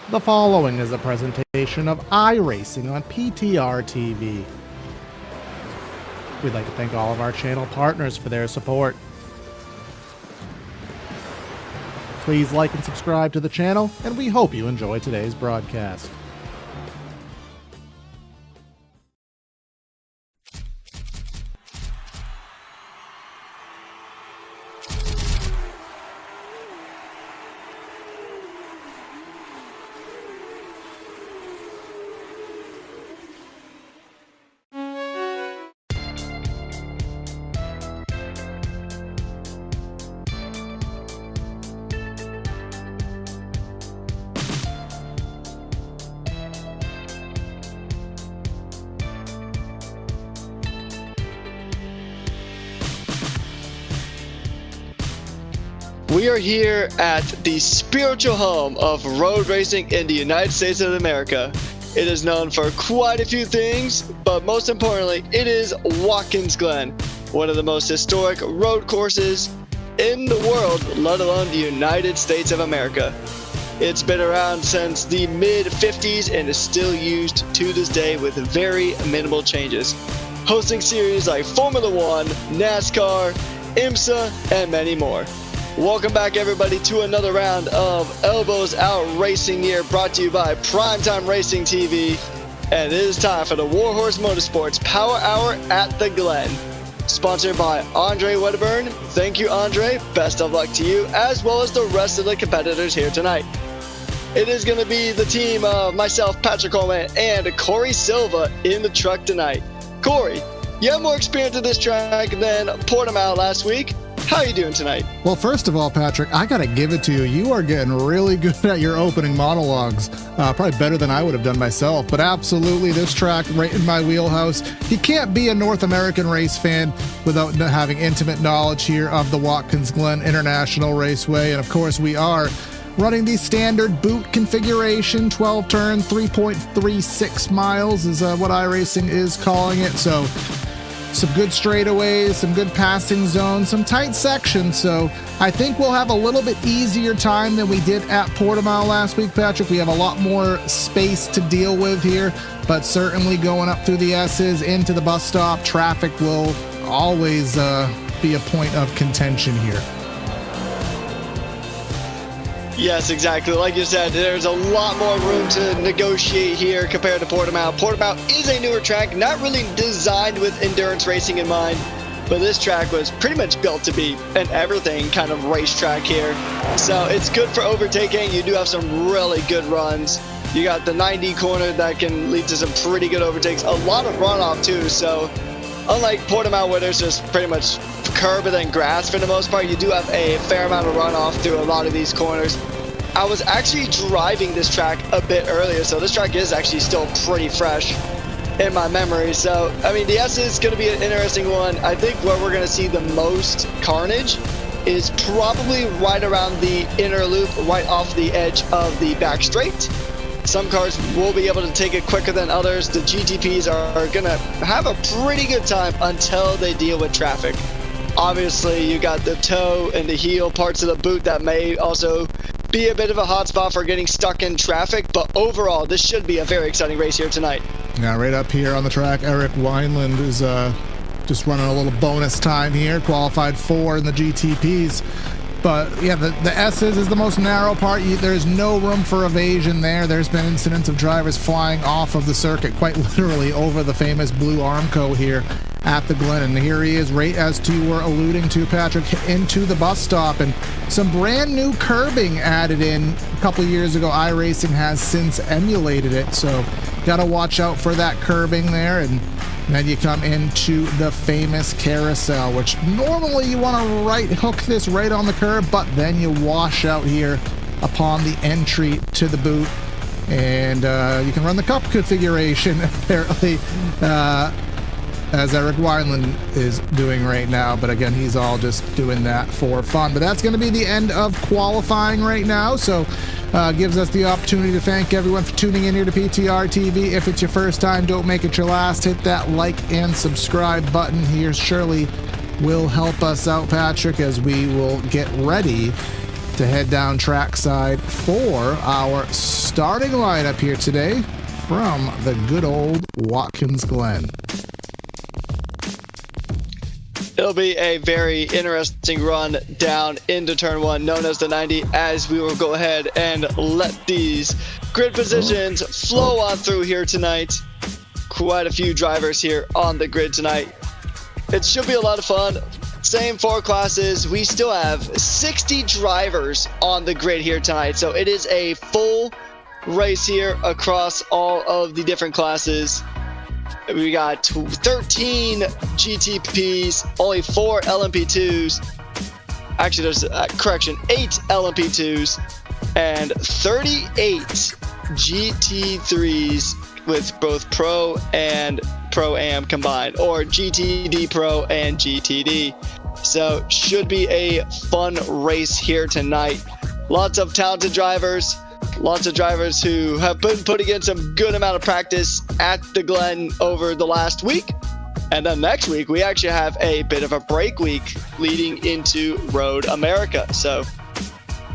The following is a presentation of iRacing on PTR TV. We'd like to thank all of our channel partners for their support. Please like and subscribe to the channel, and we hope you enjoy today's broadcast. We are here at the spiritual home of road racing in the United States of America. It is known for quite a few things, but most importantly, it is Watkins Glen, one of the most historic road courses in the world, let alone the United States of America. It's been around since the mid-50s and is still used to this day with very minimal changes, hosting series like Formula One, NASCAR, IMSA, and many more. Welcome back, everybody, to another round of Elbows Out Racing here, brought to you by Primetime Racing TV. And it is time for the Warhorse Motorsports Power Hour at the Glen, sponsored by Andre Wedderburn. Thank you, Andre. Best of luck to you, as well as the rest of the competitors here tonight. It is going to be the team of myself, Patrick Coleman, and Corey Silva in the truck tonight. Corey, you have more experience at this track than Portimao last week. How are you doing tonight? Well, first of all, Patrick, I got to give it to you. You are getting really good at your opening monologues. Probably better than I would have done myself. But absolutely, this track right in my wheelhouse. You can't be a North American race fan without having intimate knowledge here of the Watkins Glen International Raceway. And of course, we are running the standard boot configuration, 12 turn, 3.36 miles is what iRacing is calling it. So some good straightaways, some good passing zones, some tight sections. So I think we'll have a little bit easier time than we did at Portimao last week, Patrick. We have a lot more space to deal with here, but certainly going up through the S's into the bus stop, traffic will always be a point of contention here. Yes, exactly. Like you said, there's a lot more room to negotiate here compared to Portimao. Portimao is a newer track, not really designed with endurance racing in mind, but this track was pretty much built to be an everything kind of racetrack here. So it's good for overtaking. You do have some really good runs. You got the 90 corner that can lead to some pretty good overtakes. A lot of runoff too. So unlike Portimao, where there's just pretty much curb and then grass for the most part, you do have a fair amount of runoff through a lot of these corners. I was actually driving this track a bit earlier, so this track is actually still pretty fresh in my memory. So, I mean, the S is going to be an interesting one. I think where we're going to see the most carnage is probably right around the inner loop, right off the edge of the back straight. Some cars will be able to take it quicker than others. The GTPs are going to have a pretty good time until they deal with traffic. Obviously, you got the toe and the heel parts of the boot that may also be a bit of a hotspot for getting stuck in traffic, but overall, this should be a very exciting race here tonight. Yeah, right up here on the track, Eric Wineland is just running a little bonus time here, qualified 4 in the GTPs. But yeah, the S's is the most narrow part. There's no room for evasion there. There's been incidents of drivers flying off of the circuit, quite literally over the famous Blue Armco here at the Glen. And here he is, right as you were alluding to, Patrick, into the bus stop. And some brand new curbing added in a couple years ago. iRacing has since emulated it, so got to watch out for that curbing there. And then you come into the famous carousel, which normally you want to hook this right on the curb, but then you wash out here upon the entry to the boot. And you can run the cup configuration, apparently, as Eric Wineland is doing right now. But again, he's all just doing that for fun. But that's going to be the end of qualifying right now. So gives us the opportunity to thank everyone for tuning in here to PTR TV. If it's your first time, don't make it your last. Hit that like and subscribe button here. Surely will help us out, Patrick, as we will get ready to head down trackside for our starting lineup here today from the good old Watkins Glen. It'll be a very interesting run down into turn 1, known as the 90, as we will go ahead and let these grid positions flow on through here tonight. Quite a few drivers here on the grid tonight. It should be a lot of fun. Same 4 classes. We still have 60 drivers on the grid here tonight, so it is a full race here across all of the different classes. We got 13 GTPs, only 4 LMP2s. Actually, there's a correction, 8 LMP2s and 38 GT3s with both Pro and Pro-Am combined, or GTD Pro and GTD. So should be a fun race here tonight. Lots of talented drivers. Lots of drivers who have been putting in some good amount of practice at the Glen over the last week. And then next week, we actually have a bit of a break week leading into Road America. So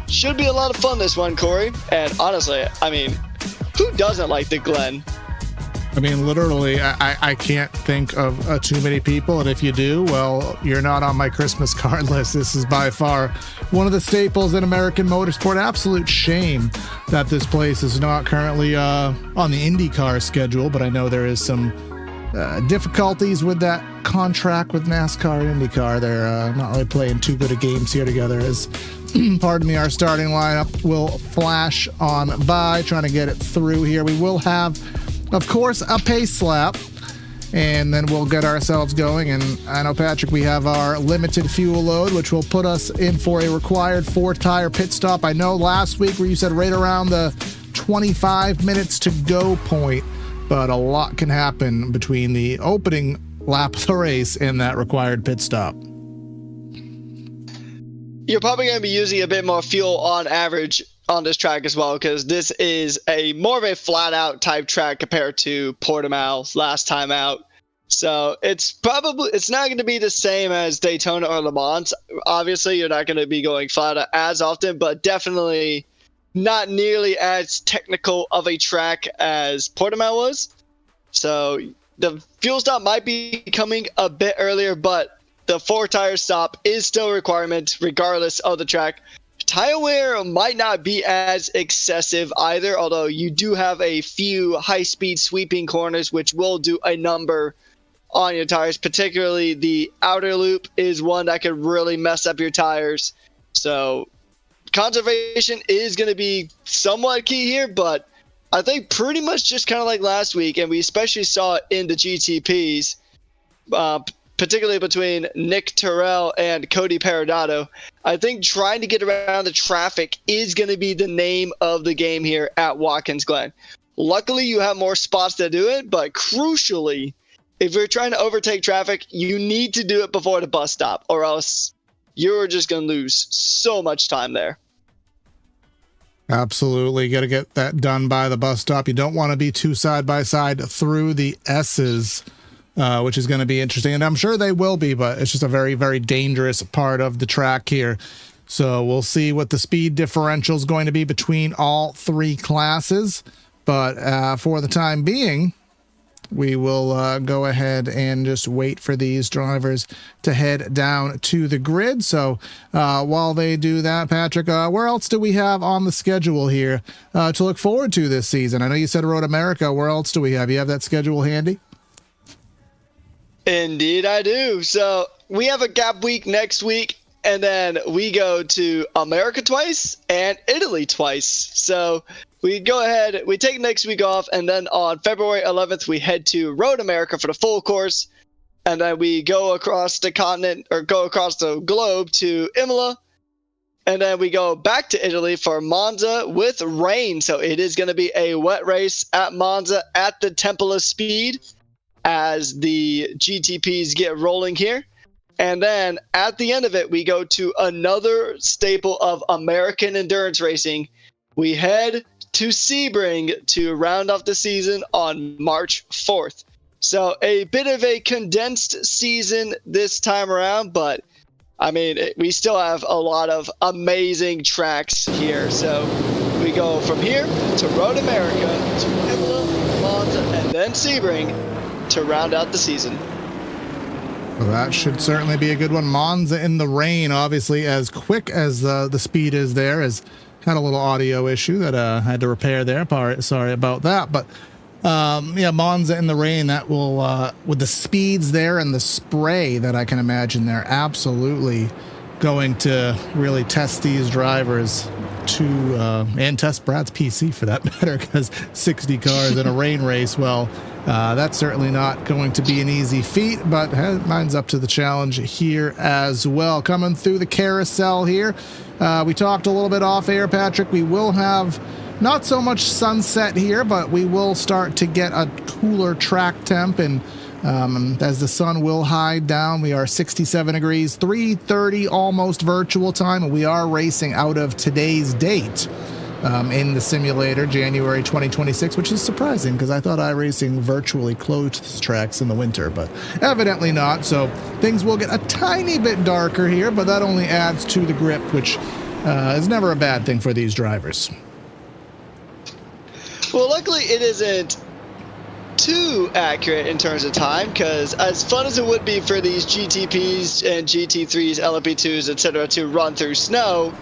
should be a lot of fun this one, Corey. And honestly, I mean, who doesn't like the Glen? I mean, literally, I can't think of too many people, and if you do, well, you're not on my Christmas card list. This is by far one of the staples in American motorsport. Absolute shame that this place is not currently on the IndyCar schedule, but I know there is some difficulties with that contract with NASCAR and IndyCar. They're not really playing too good of games here together, as pardon me, our starting lineup will flash on by, trying to get it through here. We will have, of course, a pace lap, and then we'll get ourselves going. And I know, Patrick, we have our limited fuel load, which will put us in for a required 4-tire pit stop. I know last week where you said right around the 25 minutes to go point, but a lot can happen between the opening lap of the race and that required pit stop. You're probably going to be using a bit more fuel on average on this track as well, because this is a more of a flat out type track compared to Portimao last time out. So it's not going to be the same as Daytona or Le Mans. Obviously, you're not going to be going flat out as often, but definitely not nearly as technical of a track as Portimao was. So the fuel stop might be coming a bit earlier, but the 4-tire stop is still a requirement regardless of the track. Tire wear might not be as excessive either, although you do have a few high-speed sweeping corners which will do a number on your tires. Particularly the outer loop is one that could really mess up your tires. So conservation is going to be somewhat key here, but I think pretty much just kind of like last week, and we especially saw it in the GTPs, particularly between Nick Terrell and Cody Perodato. I think trying to get around the traffic is going to be the name of the game here at Watkins Glen. Luckily, you have more spots to do it, but crucially, if you're trying to overtake traffic, you need to do it before the bus stop, or else you're just going to lose so much time there. Absolutely. Got to get that done by the bus stop. You don't want to be too side by side through the S's, which is going to be interesting. And I'm sure they will be, but it's just a very, very dangerous part of the track here. So we'll see what the speed differential is going to be between all 3 classes. But for the time being, we will go ahead and just wait for these drivers to head down to the grid. So while they do that, Patrick, where else do we have on the schedule here to look forward to this season? I know you said Road America. Where else do we have? You have that schedule handy? Indeed, I do. So we have a gap week next week, and then we go to America twice and Italy twice. So we go ahead, we take next week off, and then on February 11th, we head to Road America for the full course. And then we go across the continent, or go across the globe to Imola. And then we go back to Italy for Monza with rain. So it is going to be a wet race at Monza at the Temple of Speed as the GTPs get rolling here. And then at the end of it, we go to another staple of American endurance racing. We head to Sebring to round off the season on March 4th. So a bit of a condensed season this time around, but I mean, we still have a lot of amazing tracks here. So we go from here to Road America, to Imola, Monza, and then Sebring to round out the season. Well, that should certainly be a good one. Monza in the rain, obviously, as quick as the speed is there, has had a little audio issue that I had to repair there. Sorry about that. But yeah, Monza in the rain, that will, with the speeds there and the spray that I can imagine, they're absolutely going to really test these drivers and test Brad's PC for that matter, because 60 cars in a rain race, well, that's certainly not going to be an easy feat, but mine's up to the challenge here as well. Coming through the carousel here, we talked a little bit off air, Patrick. We will have not so much sunset here, but we will start to get a cooler track temp, and as the sun will hide down, we are 67 degrees, 3:30 almost virtual time, and we are racing out of today's date in the simulator, January 2026, which is surprising because I thought iRacing virtually closed tracks in the winter, but evidently not. So things will get a tiny bit darker here, but that only adds to the grip, which is never a bad thing for these drivers. Well, luckily it isn't too accurate in terms of time, because as fun as it would be for these GTPs and GT3s, LMP2s, etc. to run through snow,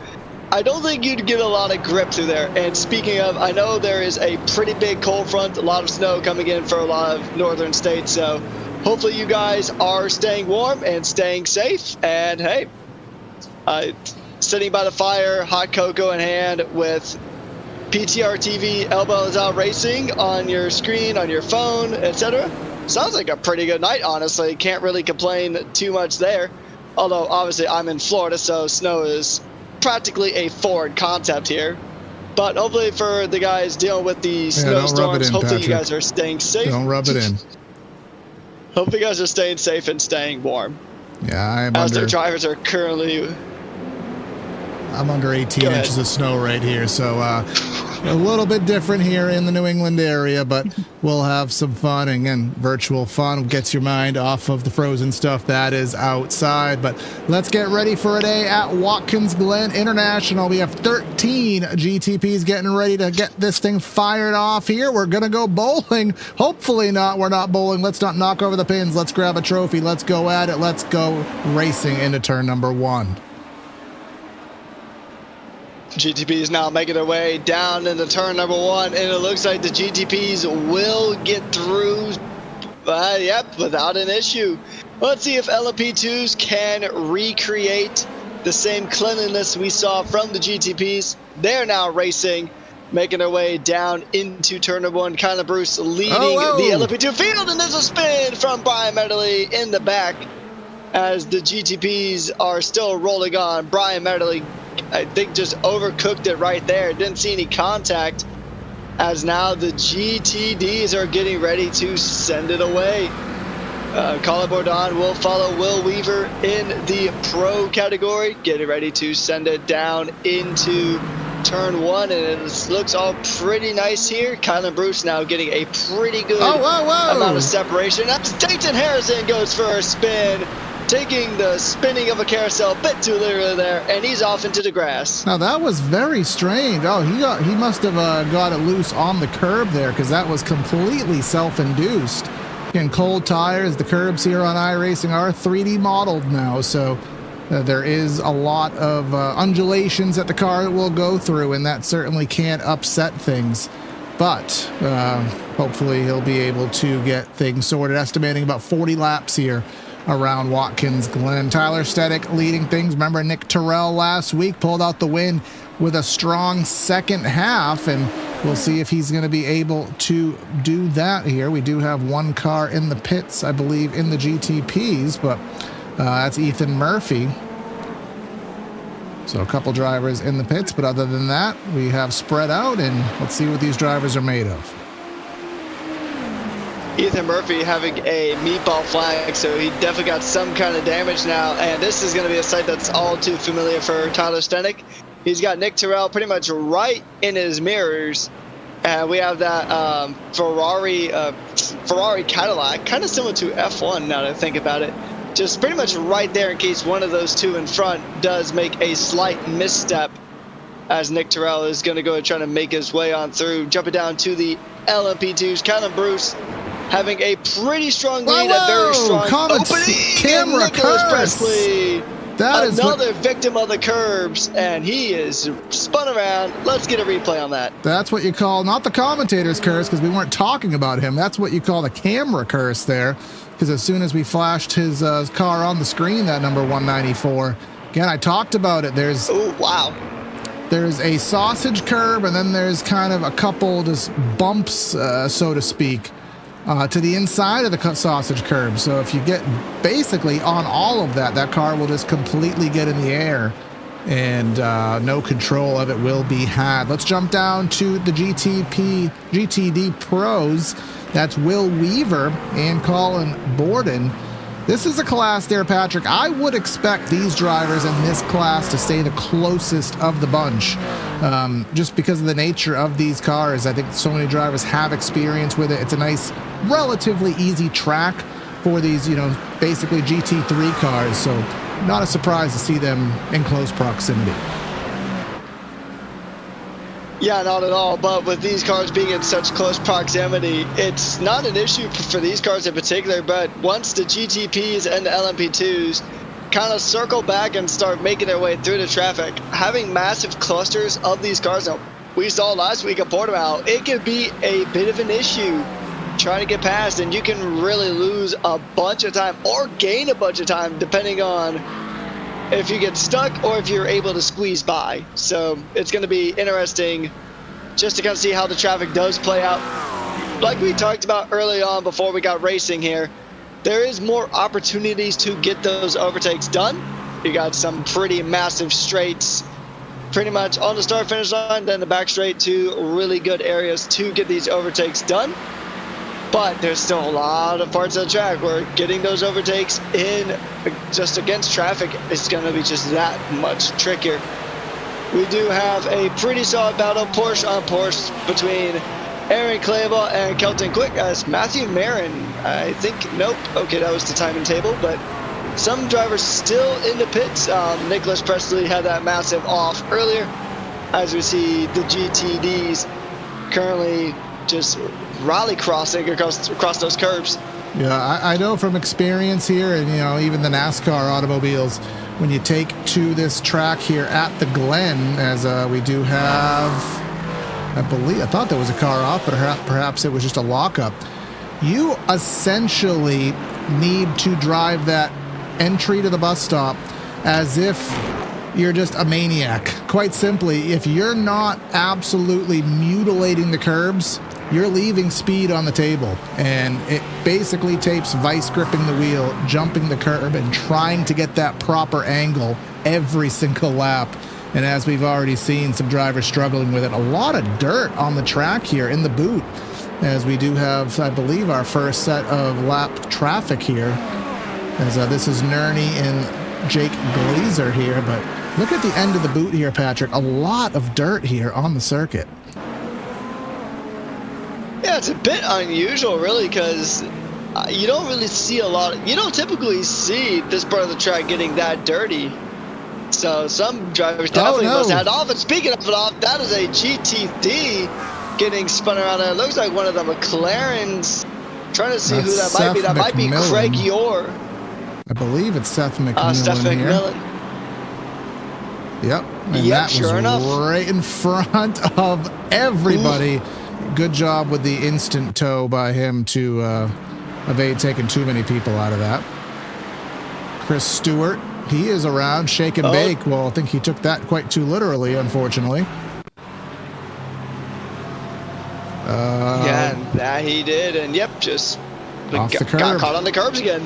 I don't think you'd get a lot of grip through there. And speaking of, I know there is a pretty big cold front, a lot of snow coming in for a lot of northern states, so hopefully you guys are staying warm and staying safe. And hey, sitting by the fire, hot cocoa in hand with PTR TV, elbows out racing on your screen, on your phone, etc. Sounds like a pretty good night, honestly. Can't really complain too much there. Although, obviously, I'm in Florida, so snow is practically a foreign concept here. But hopefully for the guys dealing with the snowstorms, hopefully Patrick, you guys are staying safe. Don't rub it in. Hope you guys are staying safe and staying warm. Yeah, as their drivers are currently... I'm under 18 inches of snow right here, so a little bit different here in the New England area, but we'll have some fun. And again, virtual fun gets your mind off of the frozen stuff that is outside. But let's get ready for a day at Watkins Glen International. We have 13 GTPs getting ready to get this thing fired off here. We're going to go bowling. Hopefully not. We're not bowling. Let's not knock over the pins. Let's grab a trophy. Let's go at it. Let's go racing into turn number 1. GTP is now making their way down into turn number 1, and it looks like the GTPs will get through, yep, without an issue. Let's see if LMP2s can recreate the same cleanliness we saw from the GTPs. They're now racing, making their way down into turn number 1. Kylan Bruce leading the LMP2 field, and there's a spin from Brian Medley in the back as the GTPs are still rolling on. Brian Medley, I think, just overcooked it right there. Didn't see any contact, as now the GTDs are getting ready to send it away. Colin Bourdon will follow Will Weaver in the pro category, getting ready to send it down into turn 1, and it looks all pretty nice here. Kylan Bruce now getting a pretty good amount of separation. As Dayton Harrison goes for a spin, taking the spinning of a carousel a bit too literally there, and he's off into the grass. Now that was very strange. Oh, he must have got it loose on the curb there, because that was completely self-induced. Again, cold tires. The curbs here on iRacing are 3D modeled now, so there is a lot of undulations that the car will go through, and that certainly can't upset things. But hopefully he'll be able to get things sorted. Estimating about 40 laps here around Watkins Glen. Tyler Stedek leading things. Remember, Nick Terrell last week pulled out the win with a strong second half, and we'll see if he's going to be able to do that here. We do have one car in the pits, I believe, in the GTPs, but that's Ethan Murphy. So a couple drivers in the pits, but other than that, we have spread out, and let's see what these drivers are made of. Ethan Murphy having a meatball flag, so he definitely got some kind of damage now, and this is going to be a sight that's all too familiar for Tyler Stenick. He's got Nick Terrell pretty much right in his mirrors, and we have that Ferrari Cadillac, kind of similar to F1 now that I think about it. just pretty much right there in case one of those two in front does make a slight misstep, as Nick Terrell is going to go and try to make his way on through. Jumping down to the LMP2s, Callum Bruce having a pretty strong lead, a very strong opening, camera and Nicholas curse. Presley, That is another victim of the curbs, and he is spun around. Let's get a replay on that. That's what you call, not the commentator's curse, because we weren't talking about him. That's what you call the camera curse there, because as soon as we flashed his car on the screen, that number 194, again, I talked about it. There's a sausage curb, and then there's kind of a couple just bumps, so to speak, to the inside of the sausage curb. So if you get basically on all of that, that car will just completely get in the air, and no control of it will be had. Let's jump down to the GTD Pros. That's Will Weaver and Colin Borden. This is a class there, Patrick. I would expect these drivers in this class to stay the closest of the bunch, just because of the nature of these cars. I think so many drivers have experience with it. It's a nice, relatively easy track for these, basically GT3 cars, so not a surprise to see them in close proximity. Yeah, not at all. But with these cars being in such close proximity, it's not an issue for these cars in particular. But once the GTPs and the LMP2s kind of circle back and start making their way through the traffic, having massive clusters of these cars, we saw last week at Portimao, it could be a bit of an issue trying to get past, and you can really lose a bunch of time or gain a bunch of time depending on if you get stuck or if you're able to squeeze by. So it's going to be interesting just to kind of see how the traffic does play out. Like we talked about early on before we got racing here, there is more opportunities to get those overtakes done. You got some pretty massive straights pretty much on the start finish line, then the back straight to really good areas to get these overtakes done. But there's still a lot of parts of the track where getting those overtakes in just against traffic is going to be just that much trickier. We do have a pretty solid battle, Porsche on Porsche, between Aaron Clavel and Kelton Quick, as Matthew Marin, I think, nope, okay, that was the timing table, but some drivers still in the pits. Nicholas Presley had that massive off earlier, as we see the GTDs currently just rally crossing across those curbs. Yeah, I know from experience here, and even the NASCAR automobiles, when you take to this track here at the Glen, as we do have, I thought there was a car off, but perhaps it was just a lockup. You essentially need to drive that entry to the bus stop as if you're just a maniac. Quite simply, if you're not absolutely mutilating the curbs, you're leaving speed on the table, and it basically takes vice gripping the wheel, jumping the curb, and trying to get that proper angle every single lap. And as we've already seen, some drivers struggling with it. A lot of dirt on the track here in the boot, as we do have, I believe, our first set of lap traffic here. As this is Nerney and Jake Glazer here, but look at the end of the boot here, Patrick. A lot of dirt here on the circuit. Yeah, it's a bit unusual, really, because you don't really see you don't typically see this part of the track getting that dirty. So some drivers definitely must have had off. And speaking of it off, that is a GTD getting spun around there. It looks like one of the McLarens. Trying to see who that might be. That might be Craig Yore. I believe it's Seth McMillan. Seth McMillan. Yep. And that was right in front of everybody. Ooh. Good job with the instant tow by him to evade taking too many people out of that. Chris Stewart, he is around, shake and bake. Well, I think he took that quite too literally, unfortunately. Yeah, he did, and yep, just off the curb. Got caught on the curbs again.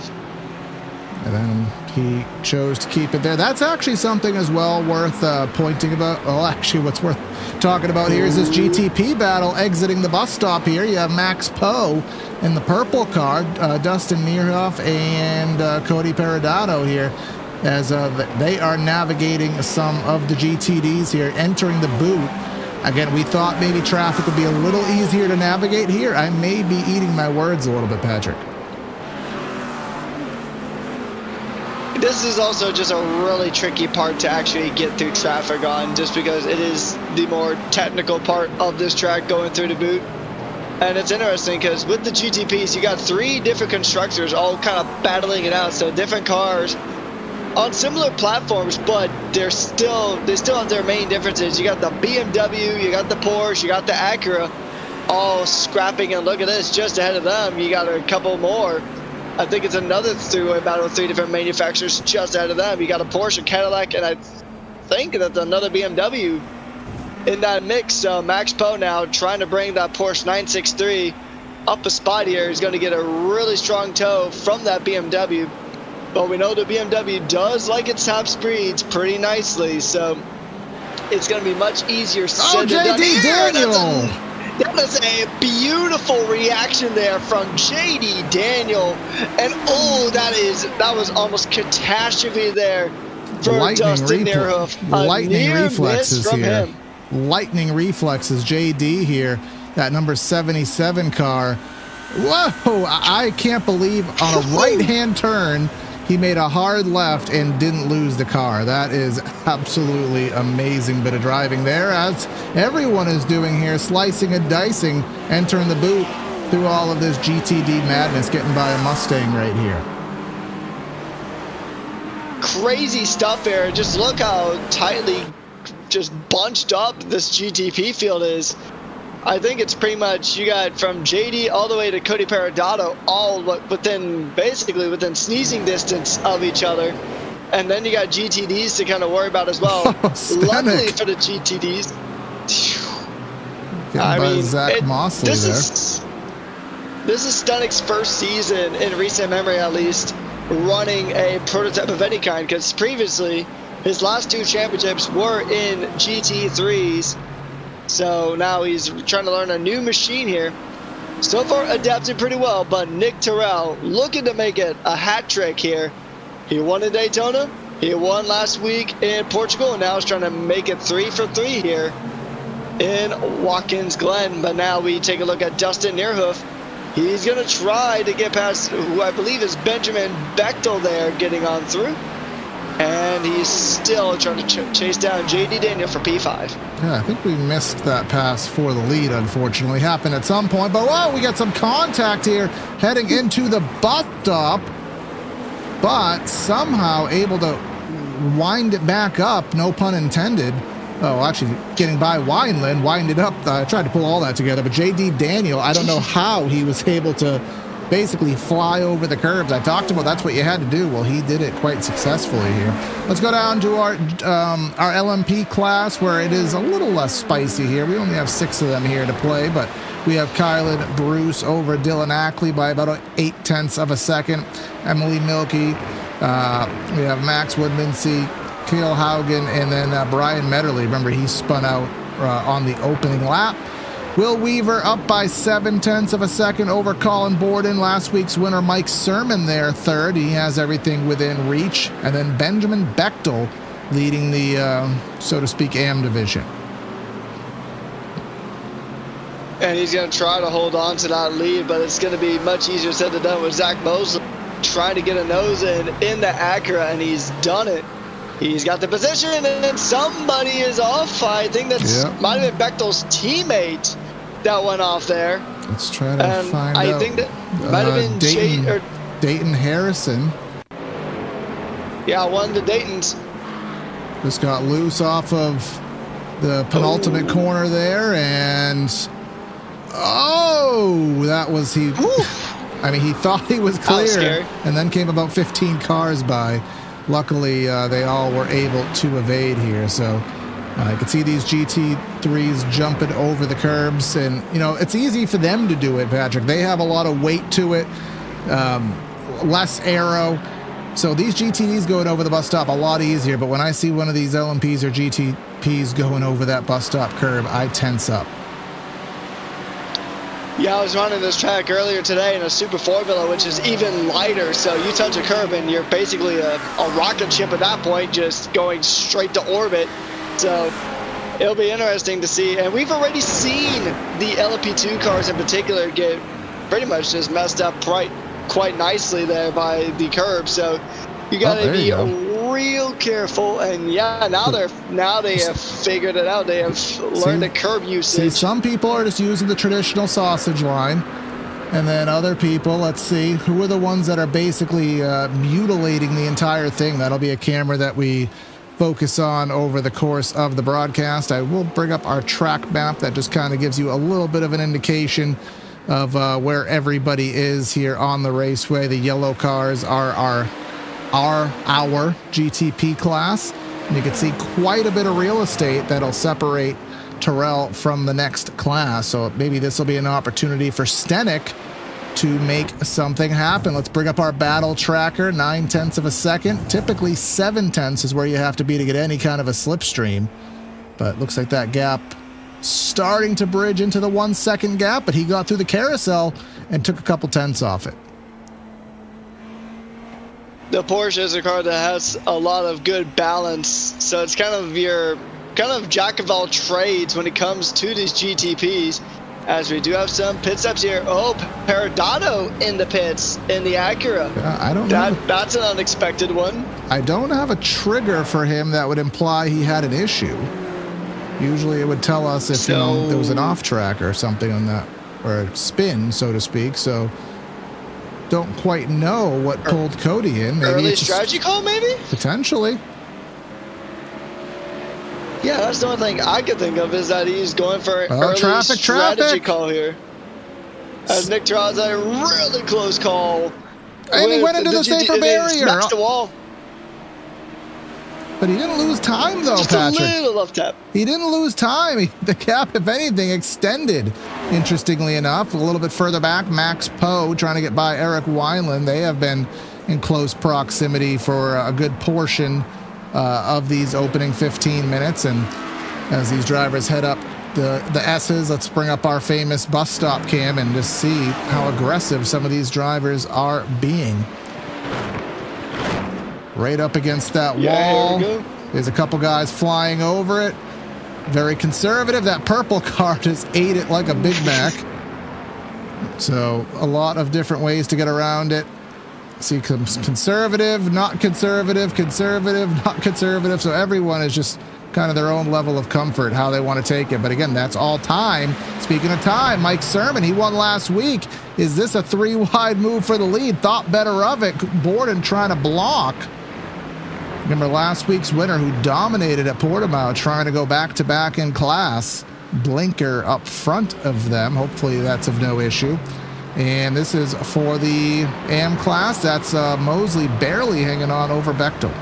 And then he chose to keep it there. That's actually something as well worth pointing about. Well, actually, what's worth talking about here is this GTP battle exiting the bus stop here. You have Max Poe in the purple car, Dustin Meerhoff and Cody Perodano here, as they are navigating some of the GTDs here, entering the boot. Again, we thought maybe traffic would be a little easier to navigate here. I may be eating my words a little bit, Patrick. this is also just a really tricky part to actually get through traffic on, just because it is the more technical part of this track going through the boot. And it's interesting because with the GTPs, you got 3 different constructors all kind of battling it out. So different cars on similar platforms, but they still have their main differences. You got the BMW, you got the Porsche, you got the Acura, all scrapping. And look at this, just ahead of them, you got a couple more. I think it's another three-way battle with 3 different manufacturers just ahead of them. You got a Porsche, a Cadillac, and I think that's another BMW in that mix. So Max Poe now trying to bring that Porsche 963 up a spot here. He's going to get a really strong tow from that BMW. But we know the BMW does like its top speeds pretty nicely, so it's going to be much easier said than done here. Daniel! That was a beautiful reaction there from JD Daniel. And oh, that was almost catastrophe there for Dustin Neerhoof. Lightning reflexes from here. Him. Lightning reflexes, JD here. That number 77 car. Whoa, I can't believe on a right-hand turn, he made a hard left and didn't lose the car. That is absolutely amazing bit of driving there, as everyone is doing here, slicing and dicing, entering the boot through all of this GTD madness, getting by a Mustang right here. Crazy stuff here. Just look how tightly just bunched up this GTP field is. I think it's pretty much, you got from JD all the way to Cody Perodato, all basically within sneezing distance of each other. And then you got GTDs to kind of worry about as well. Luckily for the GTDs. I mean, Zach Mosley this is Stanik's first season in recent memory, at least, running a prototype of any kind, because previously his last 2 championships were in GT3s. So now he's trying to learn a new machine here. So far adapted pretty well, but Nick Terrell looking to make it a hat trick here. He won in Daytona, he won last week in Portugal, and now he's trying to make it 3 for 3 here in Watkins Glen. But now we take a look at Dustin Neerhoof. He's going to try to get past who I believe is Benjamin Bechtel there, getting on through. And he's still trying to chase down JD Daniel for P5. Yeah, I think we missed that pass for the lead, unfortunately. Happened at some point, but whoa, we got some contact here heading into the bus stop, but somehow able to wind it back up, no pun intended. Oh, actually getting by Wineland, wind it up. I tried to pull all that together, but JD Daniel, I don't know how he was able to basically fly over the curbs. I talked about that's what you had to do. Well, he did it quite successfully here. Let's go down to our LMP class, where it is a little less spicy here. We only have 6 of them here to play, but we have Kylan Bruce over Dylan Ackley by about 0.8 of a second. Emily Milkey. We have Max Woodmansey, Kale Haugen, and then Brian Medderly. Remember, he spun out on the opening lap. Will Weaver up by 0.7 of a second over Colin Borden. Last week's winner, Mike Sermon, there third. He has everything within reach. And then Benjamin Bechtel leading the, so to speak, AM division. And he's going to try to hold on to that lead, but it's going to be much easier said than done with Zach Mosley trying to get a nose in the Acura, and he's done it. He's got the position, and then somebody is off. I think that's might have been Bechtel's teammate that went off there. Let's try to find out. I think that might have been Dayton Harrison. Yeah, one of the Daytons. Just got loose off of the penultimate corner there, and that was he. I mean, he thought he was clear, and then came about 15 cars by. Luckily, they all were able to evade here, so I could see these GT3s jumping over the curbs, and, you know, it's easy for them to do it, Patrick. They have a lot of weight to it, less aero, so these GTDs going over the bus stop a lot easier, but when I see one of these LMPs or GTPs going over that bus stop curb, I tense up. Yeah, I was running this track earlier today in a Super Formula, which is even lighter. So you touch a curb and you're basically a rocket ship at that point, just going straight to orbit. So it'll be interesting to see. And we've already seen the LMP2 cars in particular get pretty much just messed up quite nicely there by the curb. So You gotta be go. real careful, and yeah, now they have figured it out. They have learned the curb usage. See, some people are just using the traditional sausage line, and then other people, let's see, who are the ones that are basically mutilating the entire thing? That'll be a camera that we focus on over the course of the broadcast. I will bring up our track map that just kind of gives you a little bit of an indication of where everybody is here on the raceway. The yellow cars are our GTP class. And you can see quite a bit of real estate that'll separate Terrell from the next class. So maybe this will be an opportunity for Stenik to make something happen. Let's bring up our battle tracker. 9/10 of a second. Typically 7/10 is where you have to be to get any kind of a slipstream. But looks like that gap starting to bridge into the 1 second gap, but he got through the carousel and took a couple tenths off it. The Porsche is a car that has a lot of good balance, so it's kind of your jack of all trades when it comes to these GTPs. As we do have some pit stops here. Oh, Paradotto in the pits in the Acura. I don't know. That's an unexpected one. I don't have a trigger for him that would imply he had an issue. Usually it would tell us if there was an off track or something on that, or a spin, so to speak. So don't quite know what pulled Cody in. Maybe early it's strategy call, maybe? Potentially. Yeah, that's the only thing I could think of is that he's going for an early strategy call here. As Nick Terrell's a really close call. And he went into the safer barrier. Smashed the wall. But he didn't lose time, though, Just Patrick. a little left tap. He didn't lose time. The gap, if anything, extended, interestingly enough. A little bit further back, Max Poe trying to get by Eric Wineland. They have been in close proximity for a good portion of these opening 15 minutes. And as these drivers head up the S's, let's bring up our famous bus stop cam and just see how aggressive some of these drivers are being. Right up against that wall. Here we go. There's a couple guys flying over it. Very conservative. That purple car just ate it like a Big Mac. So a lot of different ways to get around it. See, conservative, not conservative, conservative, not conservative. So everyone is just kind of their own level of comfort, how they want to take it. But again, that's all time. Speaking of time, Mike Sermon, he won last week. Is this a 3-wide move for the lead? Thought better of it. Borden trying to block. Remember last week's winner who dominated at Portimao, trying to go back-to-back in class. Blinker up front of them. Hopefully that's of no issue. And this is for the AM class. That's Mosley barely hanging on over Bechtel.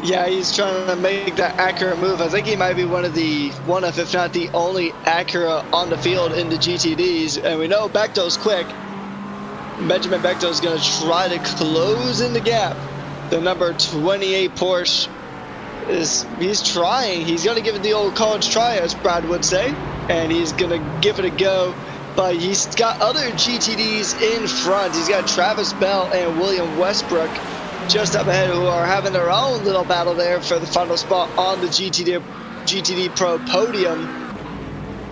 Yeah, he's trying to make that accurate move. I think he might be one of, if not the only Acura on the field in the GTDs. And we know Bechtel's quick. Benjamin Bechtel's going to try to close in the gap. The number 28 Porsche he's trying. He's going to give it the old college try, as Brad would say. And he's going to give it a go. But he's got other GTDs in front. He's got Travis Bell and William Westbrook just up ahead, who are having their own little battle there for the final spot on the GTD Pro podium,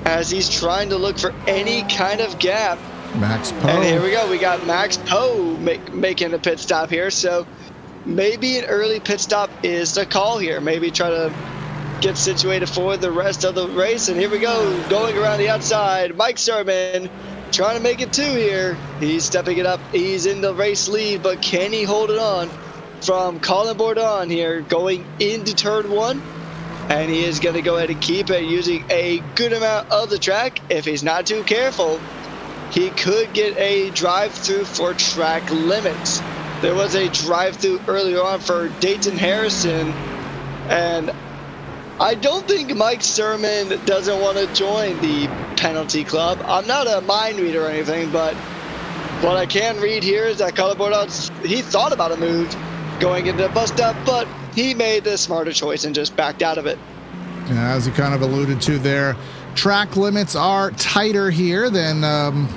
as he's trying to look for any kind of gap. Max Poe. And here we go. We got Max Poe making a pit stop here. So maybe an early pit stop is the call here. Maybe try to get situated for the rest of the race. And here we go. Going around the outside, Mike Sermon trying to make it 2 here. He's stepping it up. He's in the race lead, but can he hold it on from Colin Bourdon here going into turn 1? And he is going to go ahead and keep it using a good amount of the track. If he's not too careful, he could get a drive-through for track limits. There was a drive-through earlier on for Dayton Harrison, and I don't think Mike Sermon doesn't want to join the penalty club. I'm not a mind reader or anything, but what I can read here is that Colin Bourdon, he thought about a move going into the bus stop, but he made the smarter choice and just backed out of it. Yeah, as you kind of alluded to there, track limits are tighter here than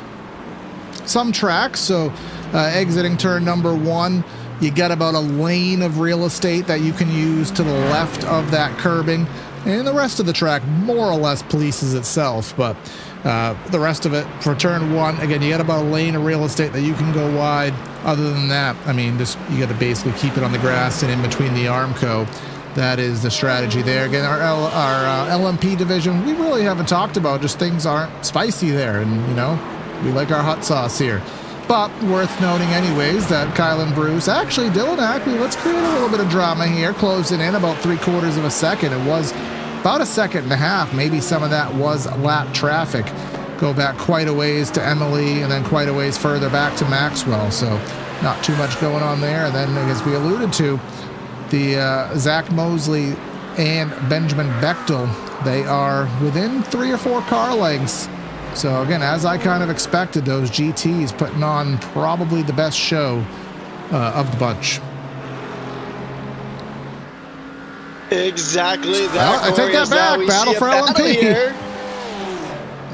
some tracks. So exiting turn number 1, you got about a lane of real estate that you can use to the left of that curbing. And the rest of the track more or less polices itself, but the rest of it for turn one, again, you got about a lane of real estate that you can go wide. Other than that, I mean, just you got to basically keep it on the grass and in between the Armco. That is the strategy there. Again, our LMP division, we really haven't talked about. Just things aren't spicy there, and you know, we like our hot sauce here. But worth noting anyways that Kyle and Bruce, actually Dylan Ackley, let's create a little bit of drama here, closing in about 3/4 of a second. It was about a second and a half. Maybe some of that was lap traffic. Go back quite a ways to Emily and then quite a ways further back to Maxwell. So not too much going on there. And then as we alluded to, the Zach Mosley and Benjamin Bechtel, they are within 3 or 4 car lengths. So again, as I kind of expected, those GTs putting on probably the best show of the bunch. Exactly that. I take that back. Battle for LMP here.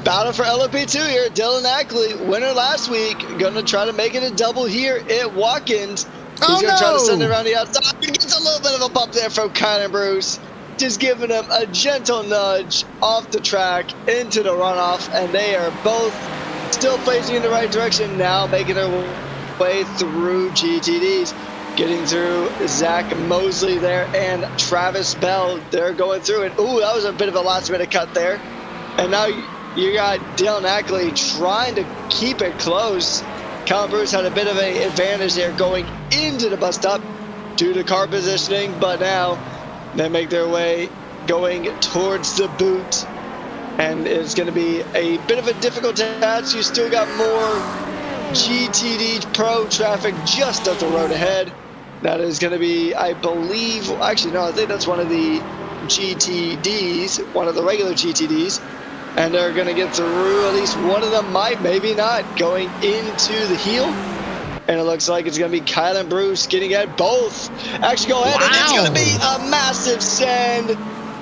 Battle for LMP2 here. Dylan Ackley, winner last week, going to try to make it a double here at Watkins. He's going to try to send it around the outside. He gets a little bit of a bump there from Kyle and Bruce. Just giving him a gentle nudge off the track into the runoff, and they are both still facing in the right direction now, making their way through GTDs. Getting through Zach Mosley there and Travis Bell. They're going through it. Ooh, that was a bit of a last-minute cut there. And now you got Dylan Ackley trying to keep it close. Kyle Bruce had a bit of an advantage there going into the bus stop due to car positioning, but now they make their way going towards the boot, and it's going to be a bit of a difficult task. You still got more GTD Pro traffic just up the road ahead. That is going to be, I believe, actually no, I think that's one of the GTDs, one of the regular GTDs, and they're going to get through. At least one of them might, maybe not, going into the heel. And it looks like it's going to be Kyle and Bruce getting at both. Actually, go ahead. Wow. And it's going to be a massive send.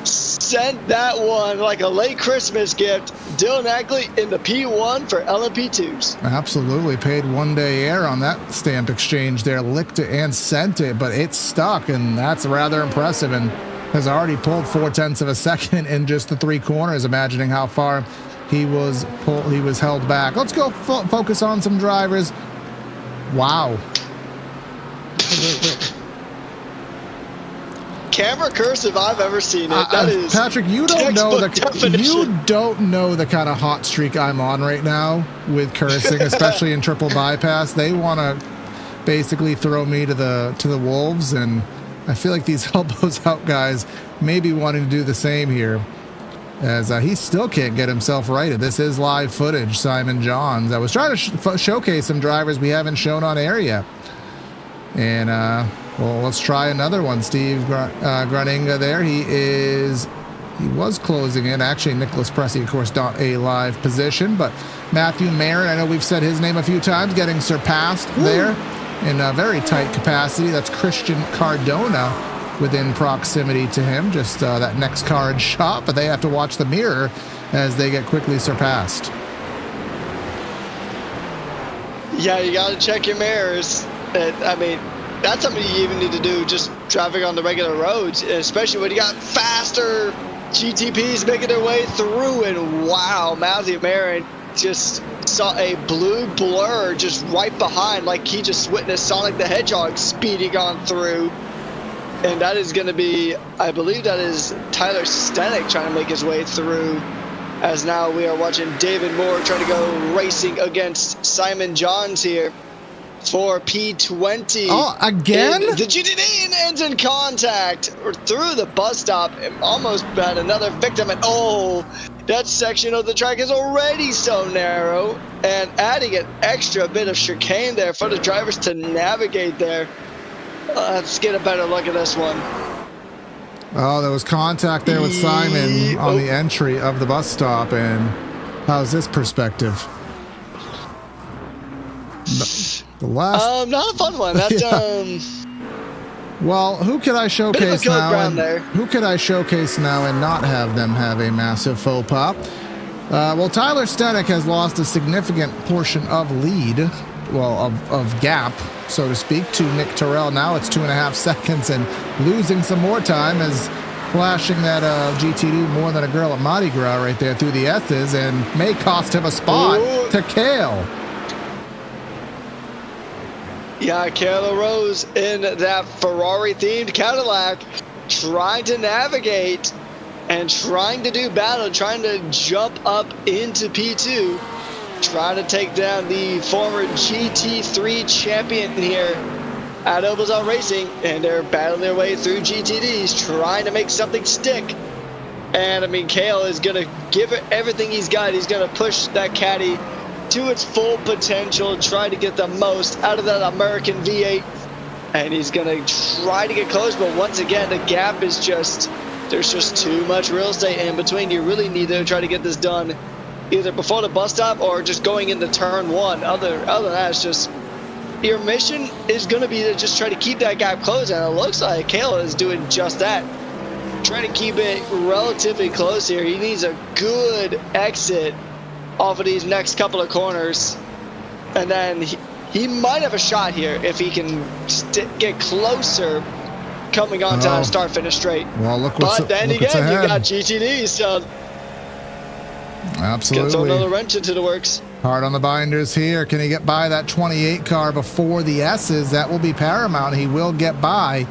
Sent that one like a late Christmas gift. Dylan Ackley in the P1 for LMP2s. Absolutely. Paid one-day air on that stamp exchange there. Licked it and sent it, but it stuck, and that's rather impressive. And has already pulled 0.4 of a second in just the 3 corners, imagining how far he was held back. Let's go focus on some drivers. Wow. Camera cursive I've ever seen it. That is Patrick, you don't know the kind of hot streak I'm on right now with cursing, especially in triple bypass. They want to basically throw me to the wolves, and I feel like these elbows out guys may be wanting to do the same here, as he still can't get himself righted. This is live footage, Simon Johns. I was trying to showcase some drivers we haven't shown on air yet. And, well, let's try another one. Steve Gruninga there. He was closing in. Actually, Nicholas Pressey, of course, not a live position. But Matthew Marin, I know we've said his name a few times, getting surpassed there in a very tight capacity. That's Christian Cardona within proximity to him, just that next car in shot, but they have to watch the mirror as they get quickly surpassed. Yeah, you got to check your mirrors. I mean, that's something you even need to do just driving on the regular roads, especially when you got faster GTPs making their way through. And wow, Matthew Marin just saw a blue blur just right behind, like he just witnessed Sonic the Hedgehog speeding on through. And that is going to be, I believe that is Tyler Stenik trying to make his way through, as now we are watching David Moore trying to go racing against Simon Johns here for P20. Oh, again? The GTD ends in contact through the bus stop. Almost had another victim. And oh, that section of the track is already so narrow, and adding an extra bit of chicane there for the drivers to navigate there. Let's get a better look at this one. Oh, there was contact there with Simon on the entry of the bus stop. And how's this perspective? The last, not a fun one. That's Well, who could I showcase now? Who could I showcase now and not have them have a massive faux pas? Well, Tyler Stenik has lost a significant portion of lead, well, of gap, so to speak, to Nick Terrell. Now it's 2.5 seconds, and losing some more time as flashing that GTD more than a girl at Mardi Gras right there through the S's, and may cost him a spot to Kale. Yeah, Kale Rose in that Ferrari-themed Cadillac, trying to navigate and trying to do battle, trying to jump up into P2, trying to take down the former GT3 champion here at Elbows Racing, and they're battling their way through GTDs, trying to make something stick. And I mean, Kale is gonna give it everything he's got. He's gonna push that caddy to its full potential, try to get the most out of that American V8, and he's gonna try to get close. But once again, the gap is there's just too much real estate in between. You really need to try to get this done either before the bus stop or just going into turn one. Other than that, it's just your mission is going to be to just try to keep that gap closed, and it looks like Kale is doing just that. Trying to keep it relatively close here. He needs a good exit off of these next couple of corners, and then he might have a shot here if he can get closer coming on time, start finish straight. Well, look what's But then again, you got GTD, so absolutely. can throw another wrench into the works. Hard on the binders here. Can he get by that 28 car before the S's? That will be paramount. He will get by.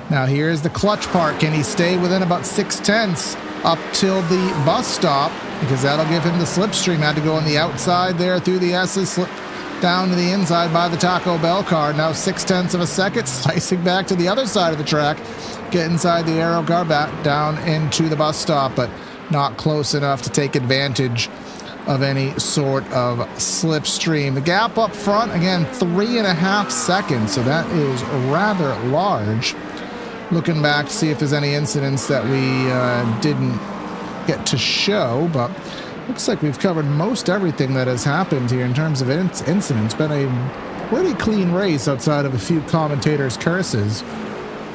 Now here's the clutch part. Can he stay within about 6/10 up till the bus stop? Because that'll give him the slipstream. Had to go on the outside there through the S's, slip down to the inside by the Taco Bell car. Now 6/10 of a second, slicing back to the other side of the track. Get inside the Aero car, back down into the bus stop, but not close enough to take advantage of any sort of slipstream. The gap up front, again, 3.5 seconds, so that is rather large. Looking back to see if there's any incidents that we didn't get to show, but looks like we've covered most everything that has happened here in terms of incidents. Been a pretty clean race outside of a few commentators' curses.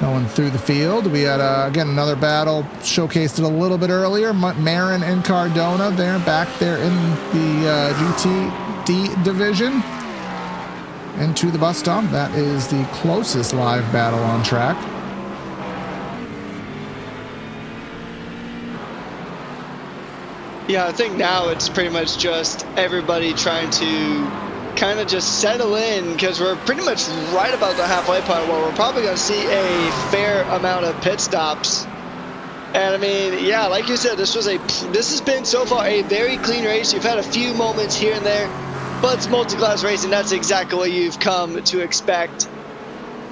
Going through the field, we had again another battle, showcased it a little bit earlier. Marin and Cardona there, back there in the GTD division. Into the bus stop. That is the closest live battle on track. Yeah, I think now it's pretty much just everybody trying to kind of just settle in, because we're pretty much right about the halfway point where we're probably going to see a fair amount of pit stops. And I mean, yeah, like you said, this has been so far a very clean race. You've had a few moments here and there, but it's multi-class racing. That's exactly what you've come to expect.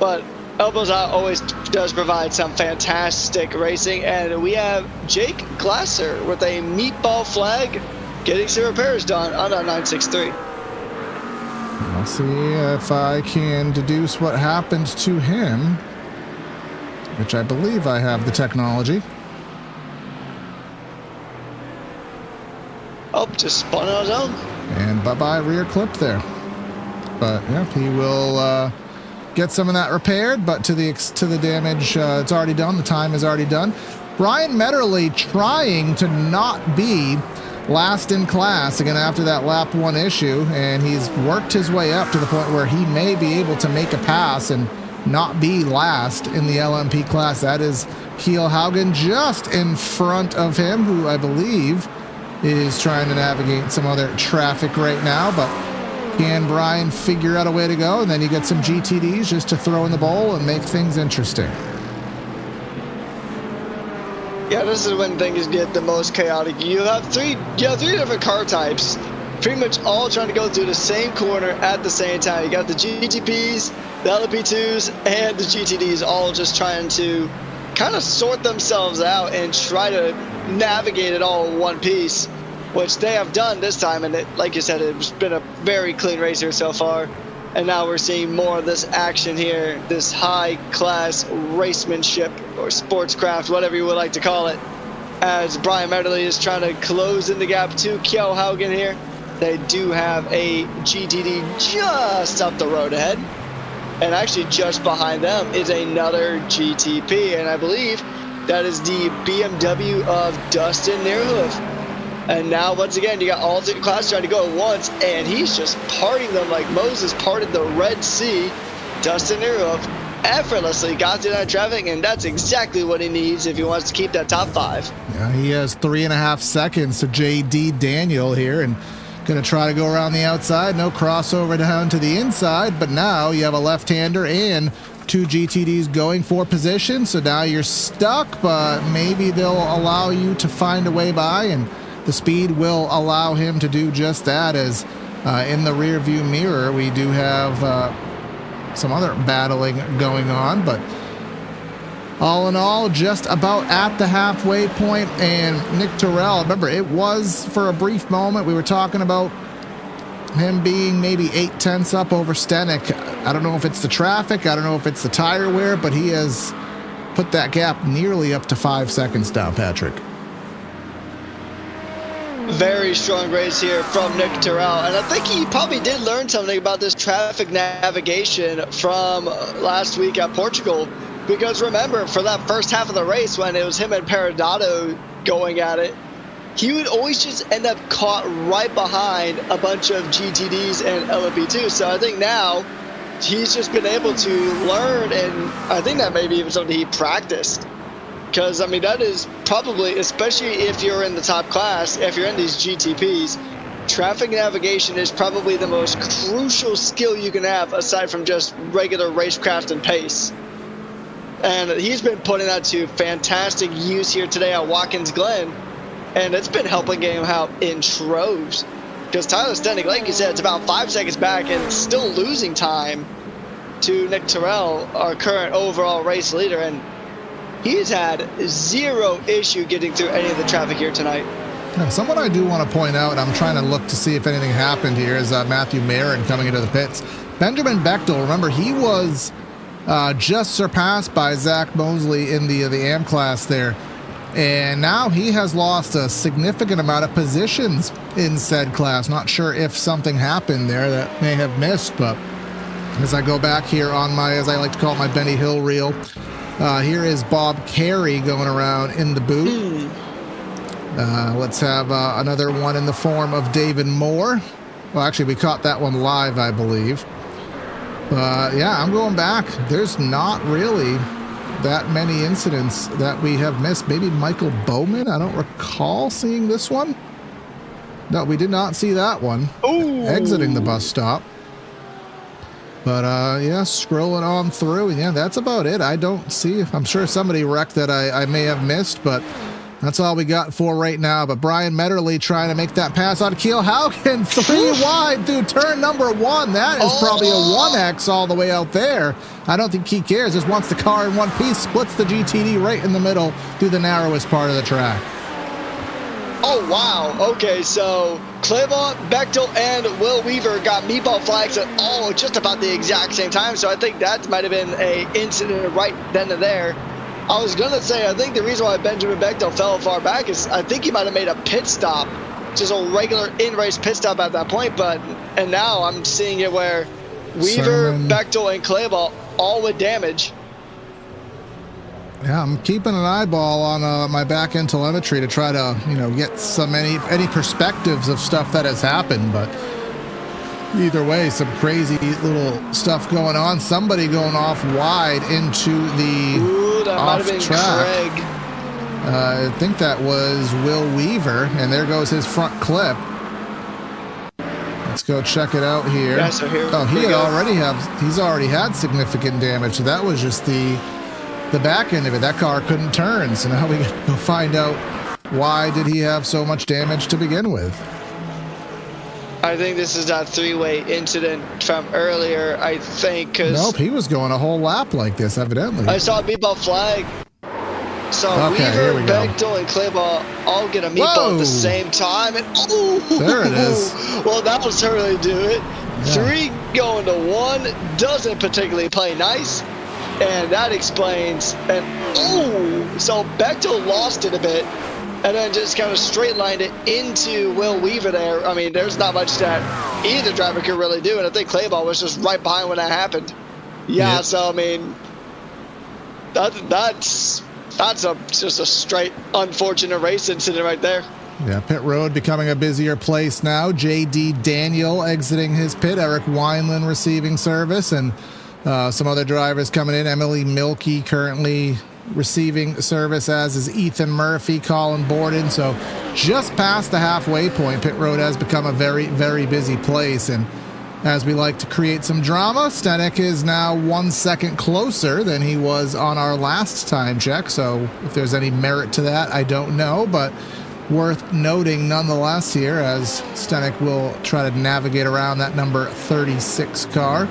But Elbows Out always does provide some fantastic racing, and we have Jake Glasser with a meatball flag getting some repairs done on our 963. I'll see if I can deduce what happened to him, which I believe I have the technology. Oh, just spun on his own. And bye-bye rear clip there. But yeah, he will get some of that repaired, but to the damage, it's already done. The time is already done. Brian Metterly trying to not be last in class again after that lap 1 issue, and he's worked his way up to the point where he may be able to make a pass and not be last in the LMP class. That is Kiel Haugen just in front of him, who I believe is trying to navigate some other traffic right now, but can Brian figure out a way to go? And then you get some GTDs just to throw in the bowl and make things interesting. Yeah, this is when things get the most chaotic. You have three different car types, pretty much all trying to go through the same corner at the same time. You got the GTPs, the LP2s, and the GTDs all just trying to kind of sort themselves out and try to navigate it all in one piece, which they have done this time. And like you said, it's been a very clean race here so far. And now we're seeing more of this action here, this high-class racemanship or sportscraft, whatever you would like to call it, as Brian Medley is trying to close in the gap to Kiel Haugen here. They do have a GTD just up the road ahead, and actually just behind them is another GTP, and I believe that is the BMW of Dustin Neerhoof. And now, once again, you got all the classes trying to go at once, and he's just parting them like Moses parted the Red Sea. Dustin Neerhoof effortlessly got through that traffic, and that's exactly what he needs if he wants to keep that top 5. Yeah, he has 3.5 seconds to JD Daniel here, and going to try to go around the outside. No crossover down to the inside, but now you have a left-hander and 2 GTDs going for position, so now you're stuck, but maybe they'll allow you to find a way by, and the speed will allow him to do just that, as in the rear view mirror we do have some other battling going on. But all in all, just about at the halfway point, and Nick Terrell, remember, it was for a brief moment we were talking about him being maybe 8/10 up over Stenik. I don't know if it's the traffic, I don't know if it's the tire wear, but he has put that gap nearly up to 5 seconds down, Patrick. Very strong race here from Nick Terrell, and I think he probably did learn something about this traffic navigation from last week at Portugal, because remember, for that first half of the race when it was him and Peridotto going at it, he would always just end up caught right behind a bunch of GTDs and LMP2. So I think now he's just been able to learn, and I think that may be even something he practiced. Because, I mean, that is probably, especially if you're in the top class, if you're in these GTPs, traffic navigation is probably the most crucial skill you can have aside from just regular racecraft and pace. And he's been putting that to fantastic use here today at Watkins Glen. And it's been helping him out in troves. Because Tyler Stenik, like you said, it's about 5 seconds back and still losing time to Nick Terrell, our current overall race leader. And he's had zero issue getting through any of the traffic here tonight. Now, someone I do want to point out, and I'm trying to look to see if anything happened here, is Matthew Marin coming into the pits. Benjamin Bechtel, remember, he was just surpassed by Zach Mosley in the AM class there. And now he has lost a significant amount of positions in said class. Not sure if something happened there that may have missed, but as I go back here on my, as I like to call it, my Benny Hill reel, here is Bob Carey going around in the boot. Let's have another one in the form of David Moore. Well, actually, we caught that one live, I believe. But yeah, I'm going back. There's not really that many incidents that we have missed. Maybe Michael Bowman? I don't recall seeing this one. No, we did not see that one. Ooh. Exiting the bus stop. But yeah, scrolling on through, yeah, that's about it. I don't see, I'm sure somebody wrecked that I may have missed, but that's all we got for right now. But Brian Metterly trying to make that pass on Keel Haugen, 3 wide through turn number 1. That is probably a 1X all the way out there. I don't think he cares, just wants the car in one piece, splits the GTD right in the middle through the narrowest part of the track. Oh, wow. Okay, so Clement, Bechtel, and Will Weaver got meatball flags at all just about the exact same time, so I think that might have been an incident right then and there. I was going to say, I think the reason why Benjamin Bechtel fell far back is I think he might have made a pit stop, just a regular in-race pit stop at that point, and now I'm seeing it where Weaver, Bechtel, and Clement all with damage. Yeah, I'm keeping an eyeball on my back-end telemetry to try to, get any perspectives of stuff that has happened, but either way, some crazy little stuff going on. Somebody going off wide into the off track. Craig. I think that was Will Weaver, and there goes his front clip. Let's go check it out here. Yeah, so here he's already had significant damage. So that was just the back end of it. That car couldn't turn. So now we got to go find out why did he have so much damage to begin with. I think this is that 3-way incident from earlier, I think. Cause nope, he was going a whole lap like this, evidently. I saw a meatball flag. So okay, Weaver, Bechtel, and Clement all get a meatball at the same time. And there it is. Well, that will certainly do it. Yeah. 3 going to 1 doesn't particularly play nice. And that explains. And so Bechtel lost it a bit. And then just kind of straight lined it into Will Weaver there. I mean, there's not much that either driver could really do. And I think Clement was just right behind when that happened. Yeah. So, I mean, that's just a straight unfortunate race incident right there. Yeah, pit road becoming a busier place now. JD Daniel exiting his pit. Eric Wineland receiving service. And Some other drivers coming in. Emily Milkey currently receiving service, as is Ethan Murphy, Colin Borden. So just past the halfway point, pit road has become a very, very busy place. And as we like to create some drama, Stenek is now 1 second closer than he was on our last time check. So if there's any merit to that, I don't know, but worth noting nonetheless here, as Stenek will try to navigate around that number 36 car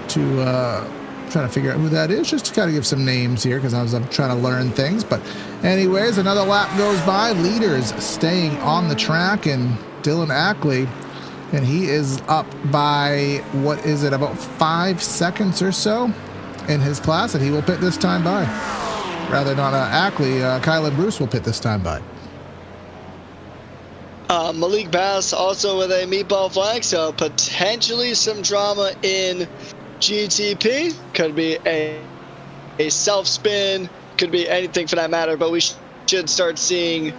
to trying to figure out who that is, just to kind of give some names here, because I'm trying to learn things. But anyways, another lap goes by. Leaders staying on the track, and Dylan Ackley, and he is up by, what is it, about 5 seconds or so in his class, and he will pit this time by. Rather not Ackley, Kylan Bruce will pit this time by. Malik Bass also with a meatball flag, so potentially some drama in GTP. Could be a self spin, could be anything for that matter, but we should start seeing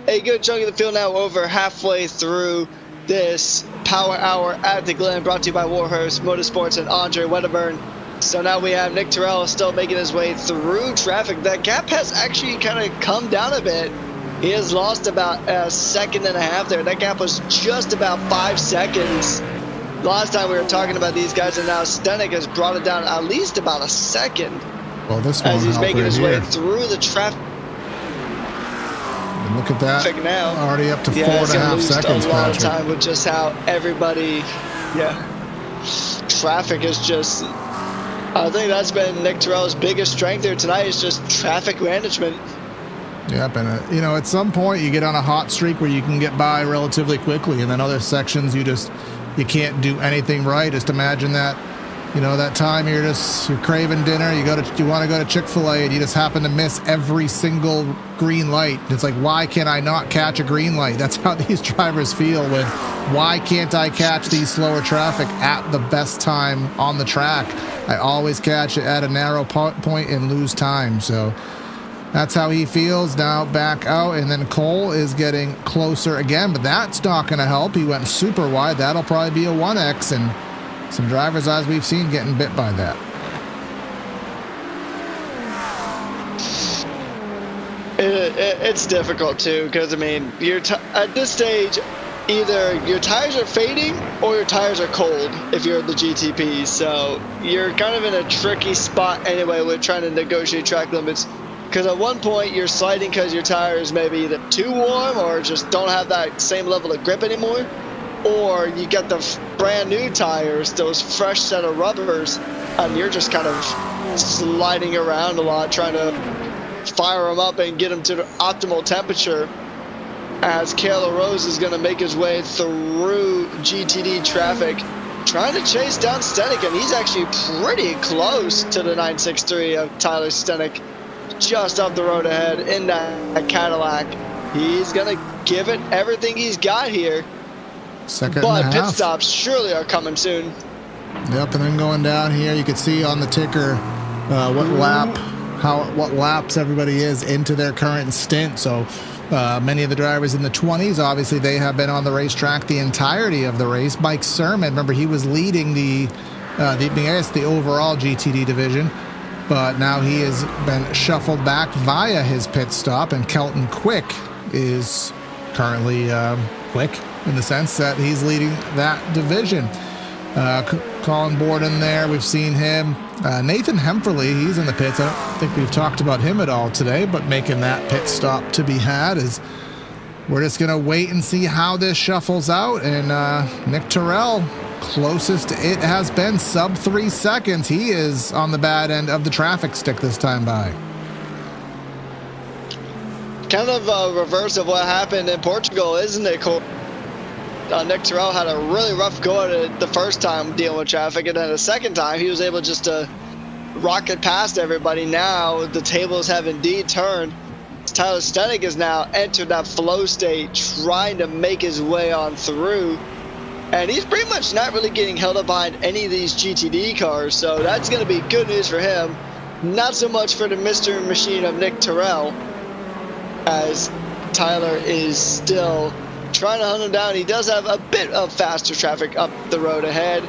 a good chunk of the field now. Over halfway through this power hour at the Glen, brought to you by Warhurst Motorsports and Andre Wedderburn. So now we have Nick Terrell still making his way through traffic. That gap has actually kind of come down a bit. He has lost about a second and a half there. That gap was just about 5 seconds last time we were talking about these guys, and now Stenek has brought it down at least about a second. Well, this as he's making his way through the traffic. And look at that, now. Already up to 4.5 seconds. A lot of time with just how everybody, traffic is just. I think that's been Nick Terrell's biggest strength here tonight, is just traffic management. Yep, and at some point you get on a hot streak where you can get by relatively quickly, and then other sections you can't do anything right. Just imagine that, that time you're craving dinner, you want to go to Chick-fil-A, and you just happen to miss every single green light. It's like, why can I not catch a green light? That's how these drivers feel when, why can't I catch these slower traffic at the best time on the track? I always catch it at a narrow point and lose time. So that's how he feels. Now back out, and then Cole is getting closer again, but that's not going to help. He went super wide. That'll probably be a 1X, and some drivers, as we've seen, getting bit by that. It's difficult too, because you're at this stage, either your tires are fading or your tires are cold if you're at the GTP. So you're kind of in a tricky spot anyway with trying to negotiate track limits. Because at one point you're sliding because your tires may be either too warm or just don't have that same level of grip anymore, or you get the brand new tires, those fresh set of rubbers, and you're just kind of sliding around a lot, trying to fire them up and get them to the optimal temperature. As Kayla Rose is going to make his way through GTD traffic, trying to chase down Stenek, and he's actually pretty close to the 963 of Tyler Stenek. Just up the road ahead in that Cadillac. He's gonna give it everything he's got here. But pit stops surely are coming soon. Yep, and then going down here, you can see on the ticker what laps everybody is into their current stint. So many of the drivers in the 20s, obviously they have been on the racetrack the entirety of the race. Mike Sermon, remember, he was leading the overall GTD division. But now he has been shuffled back via his pit stop, and Kelton Quick is currently quick in the sense that he's leading that division. Colin Borden there, we've seen him. Nathan Hemperley, he's in the pits. I don't think we've talked about him at all today, but making that pit stop to be had is. We're just going to wait and see how this shuffles out. And Nick Terrell, closest it has been, sub 3 seconds. He is on the bad end of the traffic stick this time by. Kind of a reverse of what happened in Portugal, isn't it, Cole? Nick Terrell had a really rough go at it the first time dealing with traffic, and then the second time he was able just to rocket past everybody. Now the tables have indeed turned. Tyler Stenek has now entered that flow state, trying to make his way on through. And he's pretty much not really getting held up behind any of these GTD cars, so that's going to be good news for him. Not so much for the Mr. Machine of Nick Terrell, as Tyler is still trying to hunt him down. He does have a bit of faster traffic up the road ahead.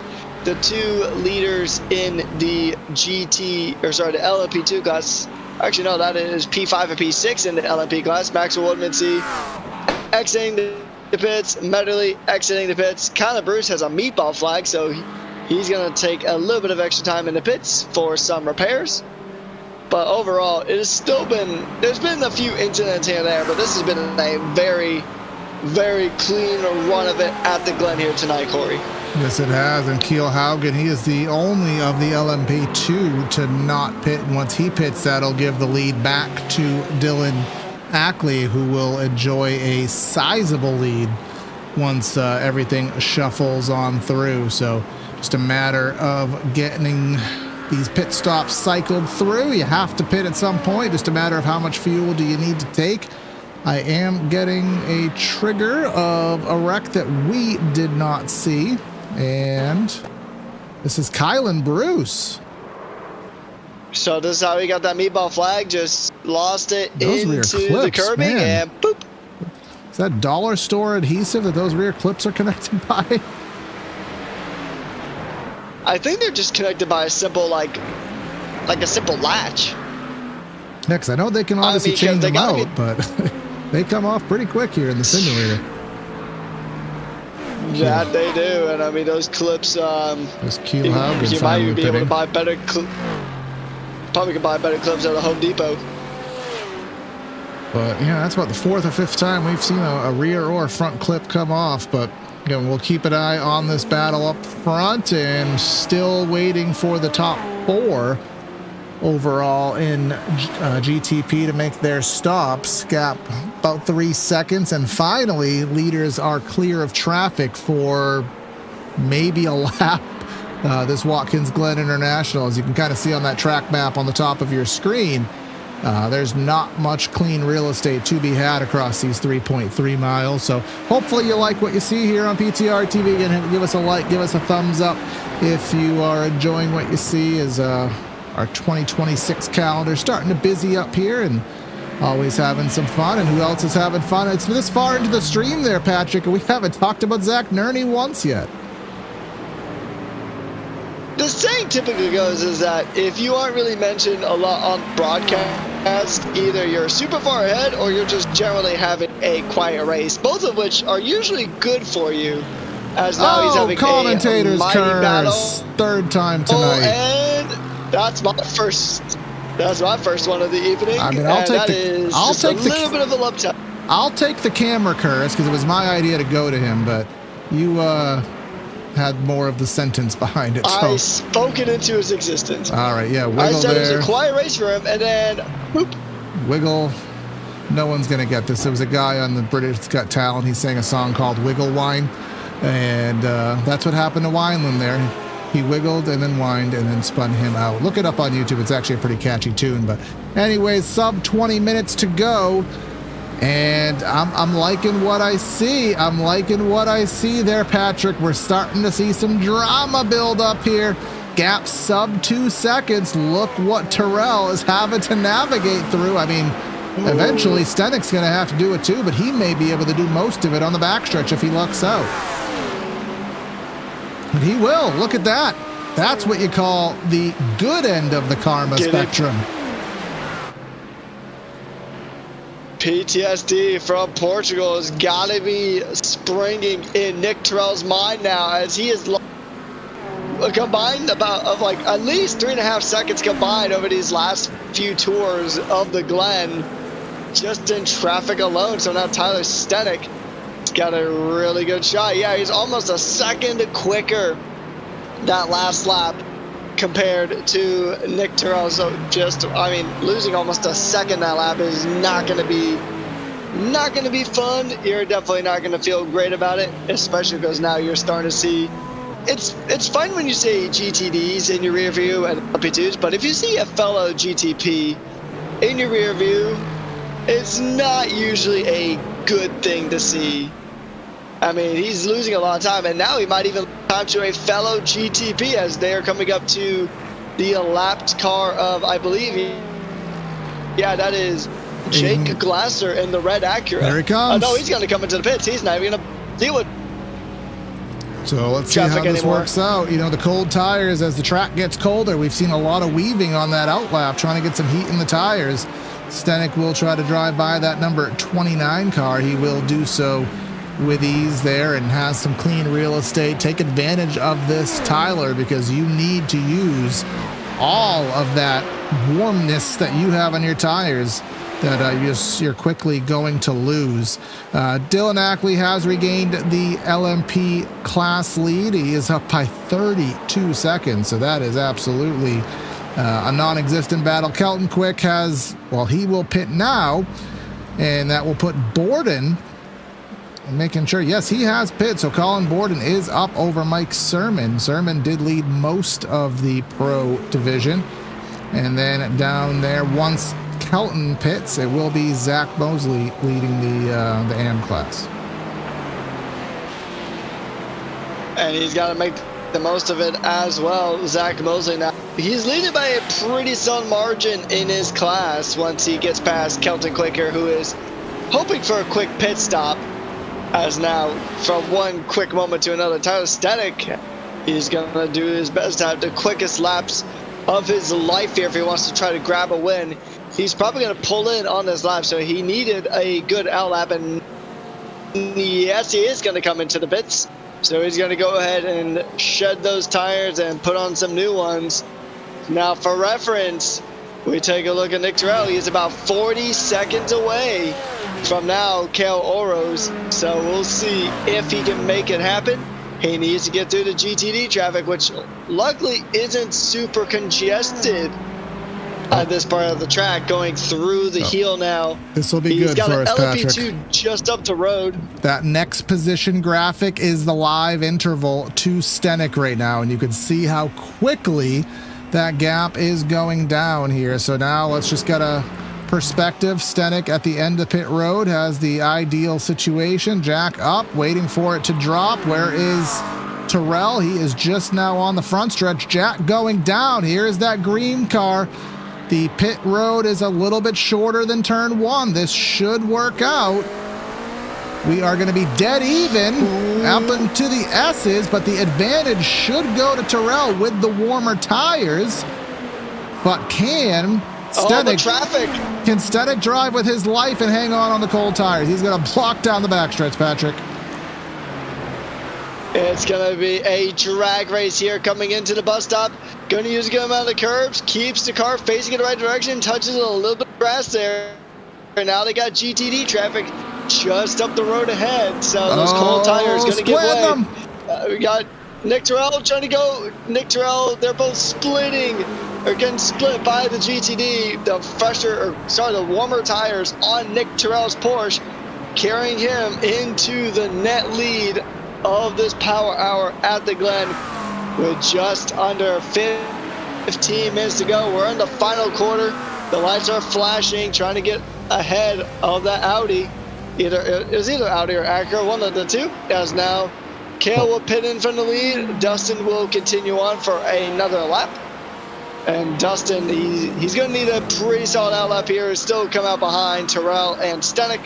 the two leaders in the the LMP2 class. Actually, no, that is P5 and P6 in the LMP class. Maxwell Woodmansee exiting the pits, Medley exiting the pits. Kyler Bruce has a meatball flag, so he's going to take a little bit of extra time in the pits for some repairs. But overall, it has still been, there's been a few incidents here and there, but this has been a very, very clean run of it at the Glen here tonight, Corey. Yes, it has. And Keel Haugen, he is the only of the LMP2 to not pit. And once he pits, that'll give the lead back to Dylan Ackley, who will enjoy a sizable lead once everything shuffles on through. So just a matter of getting these pit stops cycled through. You have to pit at some point. Just a matter of how much fuel do you need to take. I am getting a trigger of a wreck that we did not see. And this is Kylan Bruce. So this is how he got that meatball flag. Just lost it those into the curbing, man. And boop. Is that dollar store adhesive that those rear clips are connected by? I think they're just connected by a simple, like a simple latch. Yeah, because I know they can obviously change them out, but they come off pretty quick here in the simulator. That they do, and I mean those clips. Those Keel Haugen, you might even be able to buy better. Probably can buy better clips at the Home Depot. But yeah, that's about the fourth or fifth time we've seen a rear or front clip come off. But again, we'll keep an eye on this battle up front, and still waiting for the top four overall in GTP to make their stops. Gap about 3 seconds, and finally leaders are clear of traffic for maybe a lap. This Watkins Glen International, as you can kind of see on that track map on the top of your screen, there's not much clean real estate to be had across these 3.3 miles. So hopefully you like what you see here on PTR TV. Again, give us a like, give us a thumbs up if you are enjoying what you see. As our 2026 calendar starting to busy up here, and always having some fun. And who else is having fun? It's this far into the stream there, Patrick, and we haven't talked about Zach Nerney once yet. The saying typically goes is that if you aren't really mentioned a lot on broadcast, either you're super far ahead or you're just generally having a quiet race, both of which are usually good for you. As now he's having commentators a mighty battle. Third time tonight. And that's my first one of the evening. I mean, I'll take a little bit of a love tap. I'll take the camera curse because it was my idea to go to him, but you had more of the sentence behind it. So. I spoke it into his existence. All right, yeah, Wiggle. I said there. It was a quiet race for him, and then whoop. Wiggle. No one's gonna get this. There was a guy on the British Got Talent. He sang a song called Wiggle Wine, and that's what happened to Wineland there. He wiggled and then whined and then spun him out. Look it up on YouTube. It's actually a pretty catchy tune. But anyways, sub 20 minutes to go. And I'm liking what I see. I'm liking what I see there, Patrick. We're starting to see some drama build up here. Gap sub 2 seconds. Look what Terrell is having to navigate through. I mean, eventually Stenik's going to have to do it too, but he may be able to do most of it on the backstretch if he lucks out. And he will. Look at that. That's what you call the good end of the karma spectrum. PTSD from Portugal has got to be springing in Nick Terrell's mind now, as he is combined like at least 3.5 seconds combined over these last few tours of the Glen, just in traffic alone. So now Tyler Stenik got a really good shot. Yeah, he's almost a second quicker that last lap compared to Nick Terrell. So just, I mean, losing almost a second that lap is not going to be fun. You're definitely not going to feel great about it, especially because now you're starting to see it's fun when you see GTDs in your rear view and LP2s, but if you see a fellow GTP in your rear view, it's not usually a good thing to see. I mean, he's losing a lot of time, and now he might even lose time to a fellow GTP as they are coming up to the lapped car of, I believe, yeah, that is Jake Glasser in the red Acura. There he comes. Oh, no, he's going to come into the pits. He's not even going to deal with. So let's see how this works out. You know, the cold tires, as the track gets colder, we've seen a lot of weaving on that outlap, trying to get some heat in the tires. Stenek will try to drive by that number 29 car. He will do so with ease there and has some clean real estate. Take advantage of this, Tyler, because you need to use all of that warmness that you have on your tires that you're quickly going to lose. Dylan Ackley has regained the LMP class lead. He is up by 32 seconds, so that is absolutely a non-existent battle. Kelton Quick has, well, he will pit now, and that will put Borden making sure, yes, he has pit, so Colin Borden is up over Mike Sermon. Sermon did lead most of the pro division, and then down there, once Kelton pits, it will be Zach Mosley leading the AM class. And he's got to make the most of it as well. Zach Mosley now, he's leading by a pretty solid margin in his class once he gets past Kelton Quicker, who is hoping for a quick pit stop. As now, from one quick moment to another, Tyler Stenek, he's going to do his best to have the quickest laps of his life here if he wants to try to grab a win. He's probably going to pull in on this lap, so he needed a good outlap, and yes, he is going to come into the pits. So he's going to go ahead and shed those tires and put on some new ones. Now, for reference, we take a look at Nick Terrell. He's about 40 seconds away from now Kale Oros, so we'll see if he can make it happen. He needs to get through the GTD traffic, which luckily isn't super congested at this part of the track, going through the heel now. This will be good for us, Patrick. He's got an LMP2 just up the road. That next position graphic is the live interval to Stenek right now, and you can see how quickly that gap is going down here. So now let's just get a perspective. Stenek at the end of pit road has the ideal situation. Jack up, waiting for it to drop. Where is Terrell? He is just now on the front stretch. Jack going down. Here's that green car. The pit road is a little bit shorter than turn one. This should work out. We are going to be dead even up into the S's, but the advantage should go to Terrell with the warmer tires. But can Stenek drive with his life and hang on the cold tires? He's going to block down the backstretch, Patrick. It's going to be a drag race here coming into the bus stop. Going to use a good amount of the curbs. Keeps the car facing in the right direction. Touches a little bit of grass there. And now they got GTD traffic just up the road ahead. So those cold tires going to give way. We got Nick Terrell trying to go. Nick Terrell, they're both splitting. Or getting split by the GTD. The warmer tires on Nick Terrell's Porsche, carrying him into the net lead of this power hour at the Glen with just under 15 minutes to go. We're in the final quarter. The lights are flashing, trying to get ahead of that Audi. Either Audi or Acura, one of the two. As now, Kale will pit in from the lead. Dustin will continue on for another lap. And Dustin, he's going to need a pretty solid outlap here. Still come out behind Terrell and Stenek.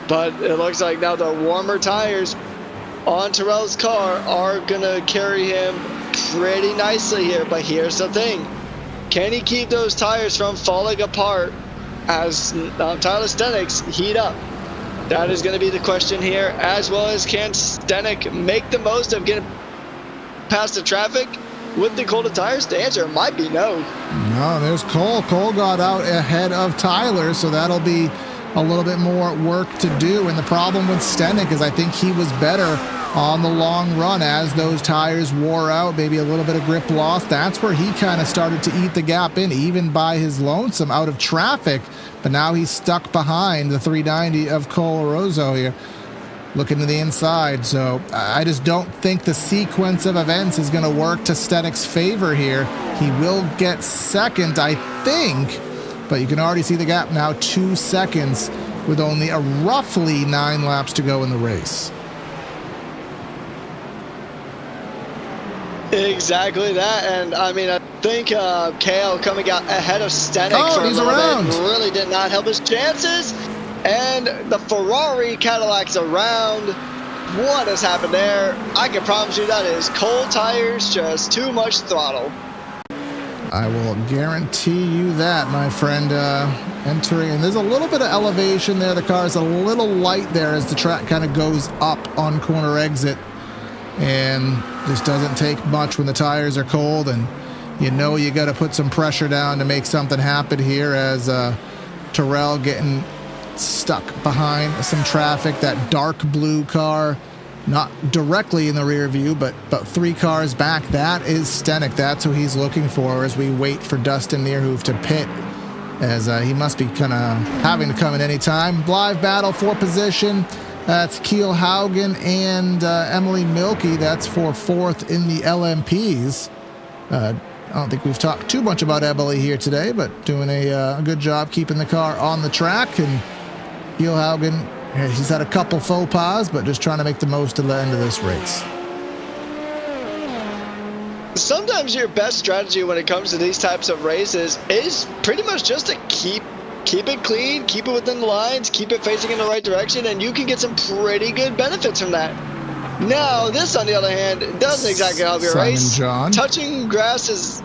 But it looks like now the warmer tires on Terrell's car are going to carry him pretty nicely here. But here's the thing. Can he keep those tires from falling apart as Tyler Stenek's heat up? That is going to be the question here, as well as can Stenek make the most of getting past the traffic with the colder tires? The answer might be no. No, there's Cole. Cole got out ahead of Tyler, so that'll be a little bit more work to do. And the problem with Stenek is I think he was better on the long run as those tires wore out, maybe a little bit of grip loss. That's where he kind of started to eat the gap in, even by his lonesome out of traffic. But now he's stuck behind the 390 of Cole Orozco here, looking to the inside. So I just don't think the sequence of events is going to work to Stenek's favor here. He will get second, I think, but you can already see the gap now, 2 seconds with only a roughly 9 laps to go in the race. Exactly that, and I mean, I think Kale coming out ahead of Stenek for a little bit really did not help his chances. And the Ferrari Cadillac's around what has happened there. I can promise you that is cold tires, just too much throttle. I will guarantee you that, my friend. Entering, and there's a little bit of elevation there. The car is a little light there as the track kind of goes up on corner exit, and just doesn't take much when the tires are cold, and you know you got to put some pressure down to make something happen here as Terrell getting stuck behind some traffic. That dark blue car, not directly in the rear view, but 3 cars back. That is Stenik. That's who he's looking for as we wait for Dustin Neerhoof to pit, as he must be kind of having to come at any time. Live battle for position. That's Keel Haugen and Emily Milky. That's for 4th in the LMPs. I don't think we've talked too much about Emily here today, but doing a good job keeping the car on the track. And Keel Haugen, she's had a couple faux pas, but just trying to make the most of the end of this race. Sometimes your best strategy when it comes to these types of races is pretty much just to keep it clean, keep it within the lines, keep it facing in the right direction, and you can get some pretty good benefits from that. Now, this, on the other hand, doesn't exactly help your race. John. Touching grass is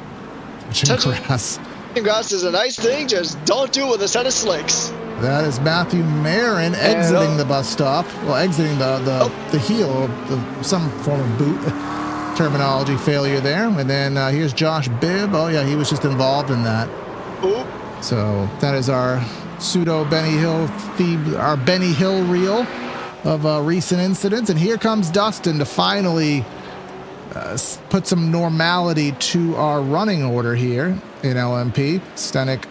a nice thing, just don't do it with a set of slicks. That is Matthew Marin exiting the bus stop. Well, exiting the heel, some form of boot. Terminology failure there. And then here's Josh Bibb. Oh, yeah, he was just involved in that. Oop. So that is our pseudo Benny Hill theme, our Benny Hill reel of recent incidents. And here comes Dustin to finally put some normality to our running order here in LMP. Stenik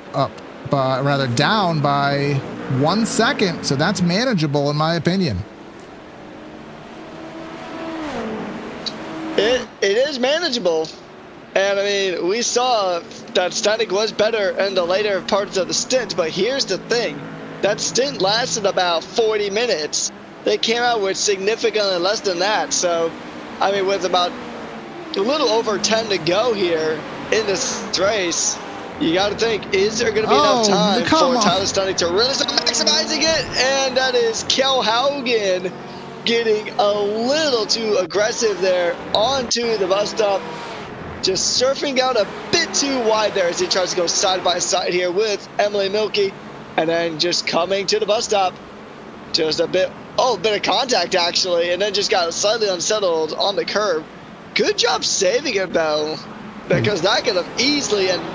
down by 1 second. So that's manageable in my opinion. It is manageable, and I mean, we saw that Stenik was better in the later parts of the stint, but here's the thing, that stint lasted about 40 minutes. They came out with significantly less than that, so, I mean, with about a little over 10 to go here in this race, you got to think, is there going to be enough time for Tyler Stenik to really start maximizing it? And that is Keel Haugen getting a little too aggressive there onto the bus stop, just surfing out a bit too wide there as he tries to go side by side here with Emily Milky, and then just coming to the bus stop, just a bit of contact actually, and then just got slightly unsettled on the curb. Good job saving it though, because that could have easily ended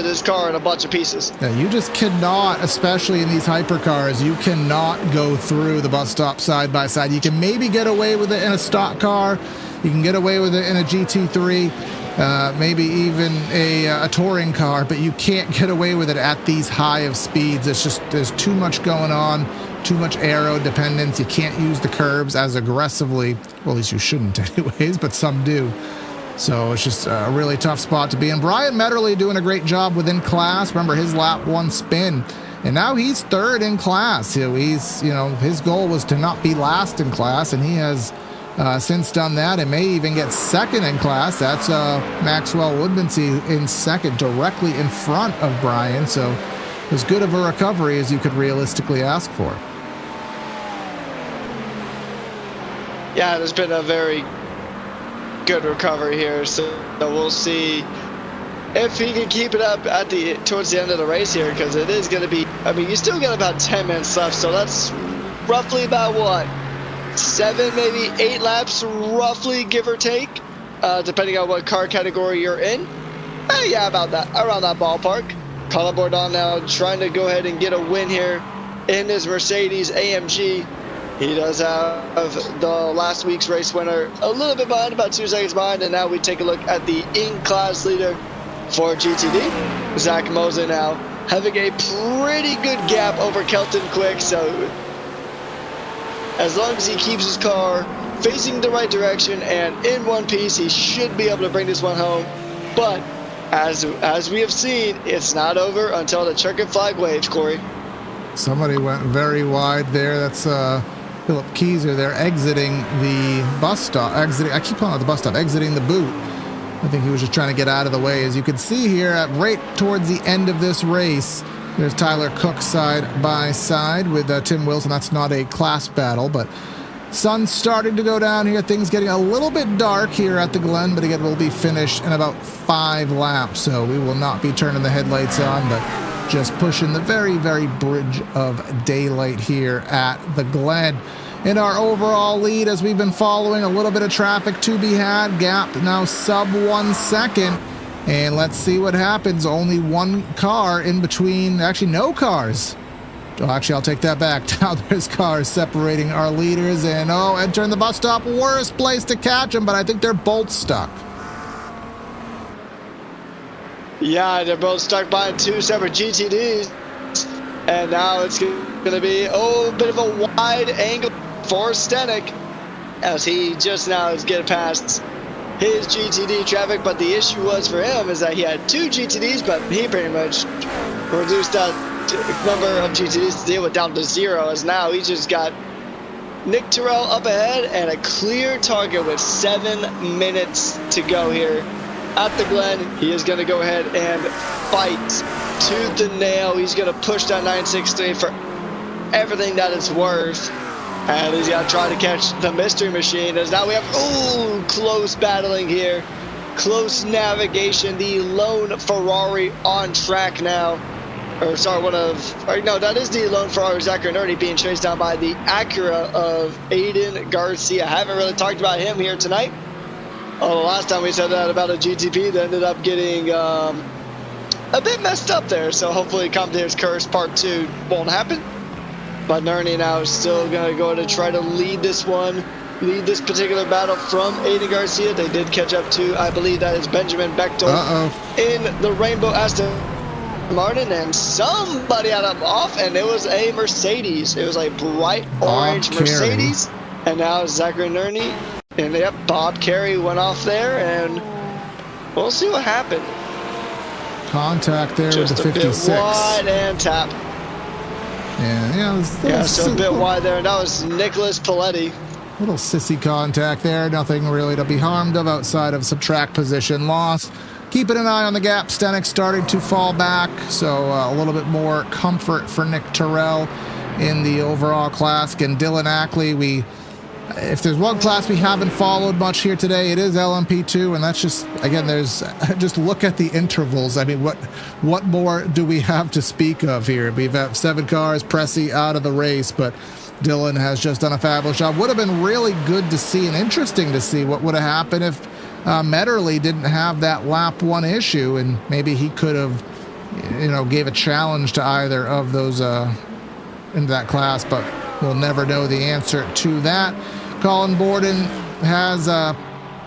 his car in a bunch of pieces. Yeah, you just cannot, especially in these hypercars, you cannot go through the bus stop side by side. You can maybe get away with it in a stock car. You can get away with it in a GT3, maybe even a touring car, but you can't get away with it at these high of speeds. It's just, there's too much going on, too much aero dependence. You can't use the curbs as aggressively. Well, at least you shouldn't anyways, but some do. So it's just a really tough spot to be in. Brian Metterly doing a great job within class. Remember his lap 1 spin, and now he's 3rd in class. His goal was to not be last in class, and he has since done that and may even get 2nd in class. That's Maxwell Woodmansey in 2nd, directly in front of Brian. So as good of a recovery as you could realistically ask for. Yeah, there's been a very good recovery here, so we'll see if he can keep it up towards the end of the race here, because it is going to be, I mean, you still got about 10 minutes left, so that's roughly about what, 7 maybe 8 laps roughly, give or take, depending on what car category you're in. Yeah, about that, around that ballpark. Colin Bourdon now trying to go ahead and get a win here in his Mercedes AMG. He does have the last week's race winner a little bit behind, about 2 seconds behind, and now we take a look at the in-class leader for GTD. Zach Mosley now having a pretty good gap over Kelton Quick, so as long as he keeps his car facing the right direction and in one piece, he should be able to bring this one home. But as we have seen, it's not over until the checkered flag waves, Corey. Somebody went very wide there. That's Philip Keyser there exiting the bus stop. I keep calling it the bus stop. Exiting the boot. I think he was just trying to get out of the way. As you can see here, right towards the end of this race, there's Tyler Cook side by side with Tim Wilson. That's not a class battle, but Sun's starting to go down here. Things getting a little bit dark here at the Glen, but again, we'll be finished in about 5 laps, so we will not be turning the headlights on, but just pushing the very, very bridge of daylight here at the Glen. In our overall lead, as we've been following, a little bit of traffic to be had. Gap now sub 1 second. And let's see what happens. Only one car in between. Actually, no cars. Oh, actually, I'll take that back. Now there's cars separating our leaders. And, oh, entering the bus stop. Worst place to catch them, but I think they're both stuck. Yeah, they're both stuck behind 2 separate GTDs. And now it's going to be, a bit of a wide angle for Stenik, as he just now is getting past his GTD traffic. But the issue was for him is that he had 2 GTDs, but he pretty much reduced that number of GTDs to deal with down to 0, as now he just got Nick Terrell up ahead and a clear target with 7 minutes to go here at the Glen. He is going to go ahead and fight tooth and nail. He's going to push that 963 for everything that it's worth. And he's got to try to catch the mystery machine, as now we have, close battling here. Close navigation. The lone Ferrari on track now. Or sorry, that is the lone Ferrari, Zachary Nerdy, being chased down by the Acura of Aiden Garcia. I haven't really talked about him here tonight. The last time we said that about a GTP, that ended up getting a bit messed up there. So hopefully Commentator's Curse Part 2 won't happen. But Nerdy now is still going to go to try to lead this particular battle from Aiden Garcia. They did catch up to, I believe that is Benjamin Bechtel in the Rainbow Aston Martin, and somebody had him off, and it was a Mercedes. It was a bright orange Mercedes. And now Zachary Nerdy, and yep, Bob Carey went off there, and we'll see what happened. Contact there just with the 56. Just a bit wide and tap. So a bit wide there. And that was Nicholas Paletti. Little sissy contact there. Nothing really to be harmed of outside of some track position loss. Keeping an eye on the gap. Stenik starting to fall back, so a little bit more comfort for Nick Terrell in the overall class. And Dylan Ackley, if there's one class we haven't followed much here today, it is LMP2, and that's just, again, just look at the intervals. I mean, what more do we have to speak of here? We've had 7 cars, Pressy out of the race, but Dylan has just done a fabulous job. Would have been really good to see and interesting to see what would have happened if Metterly didn't have that lap 1 issue, and maybe he could have, gave a challenge to either of those in that class, but we'll never know the answer to that. Colin Borden has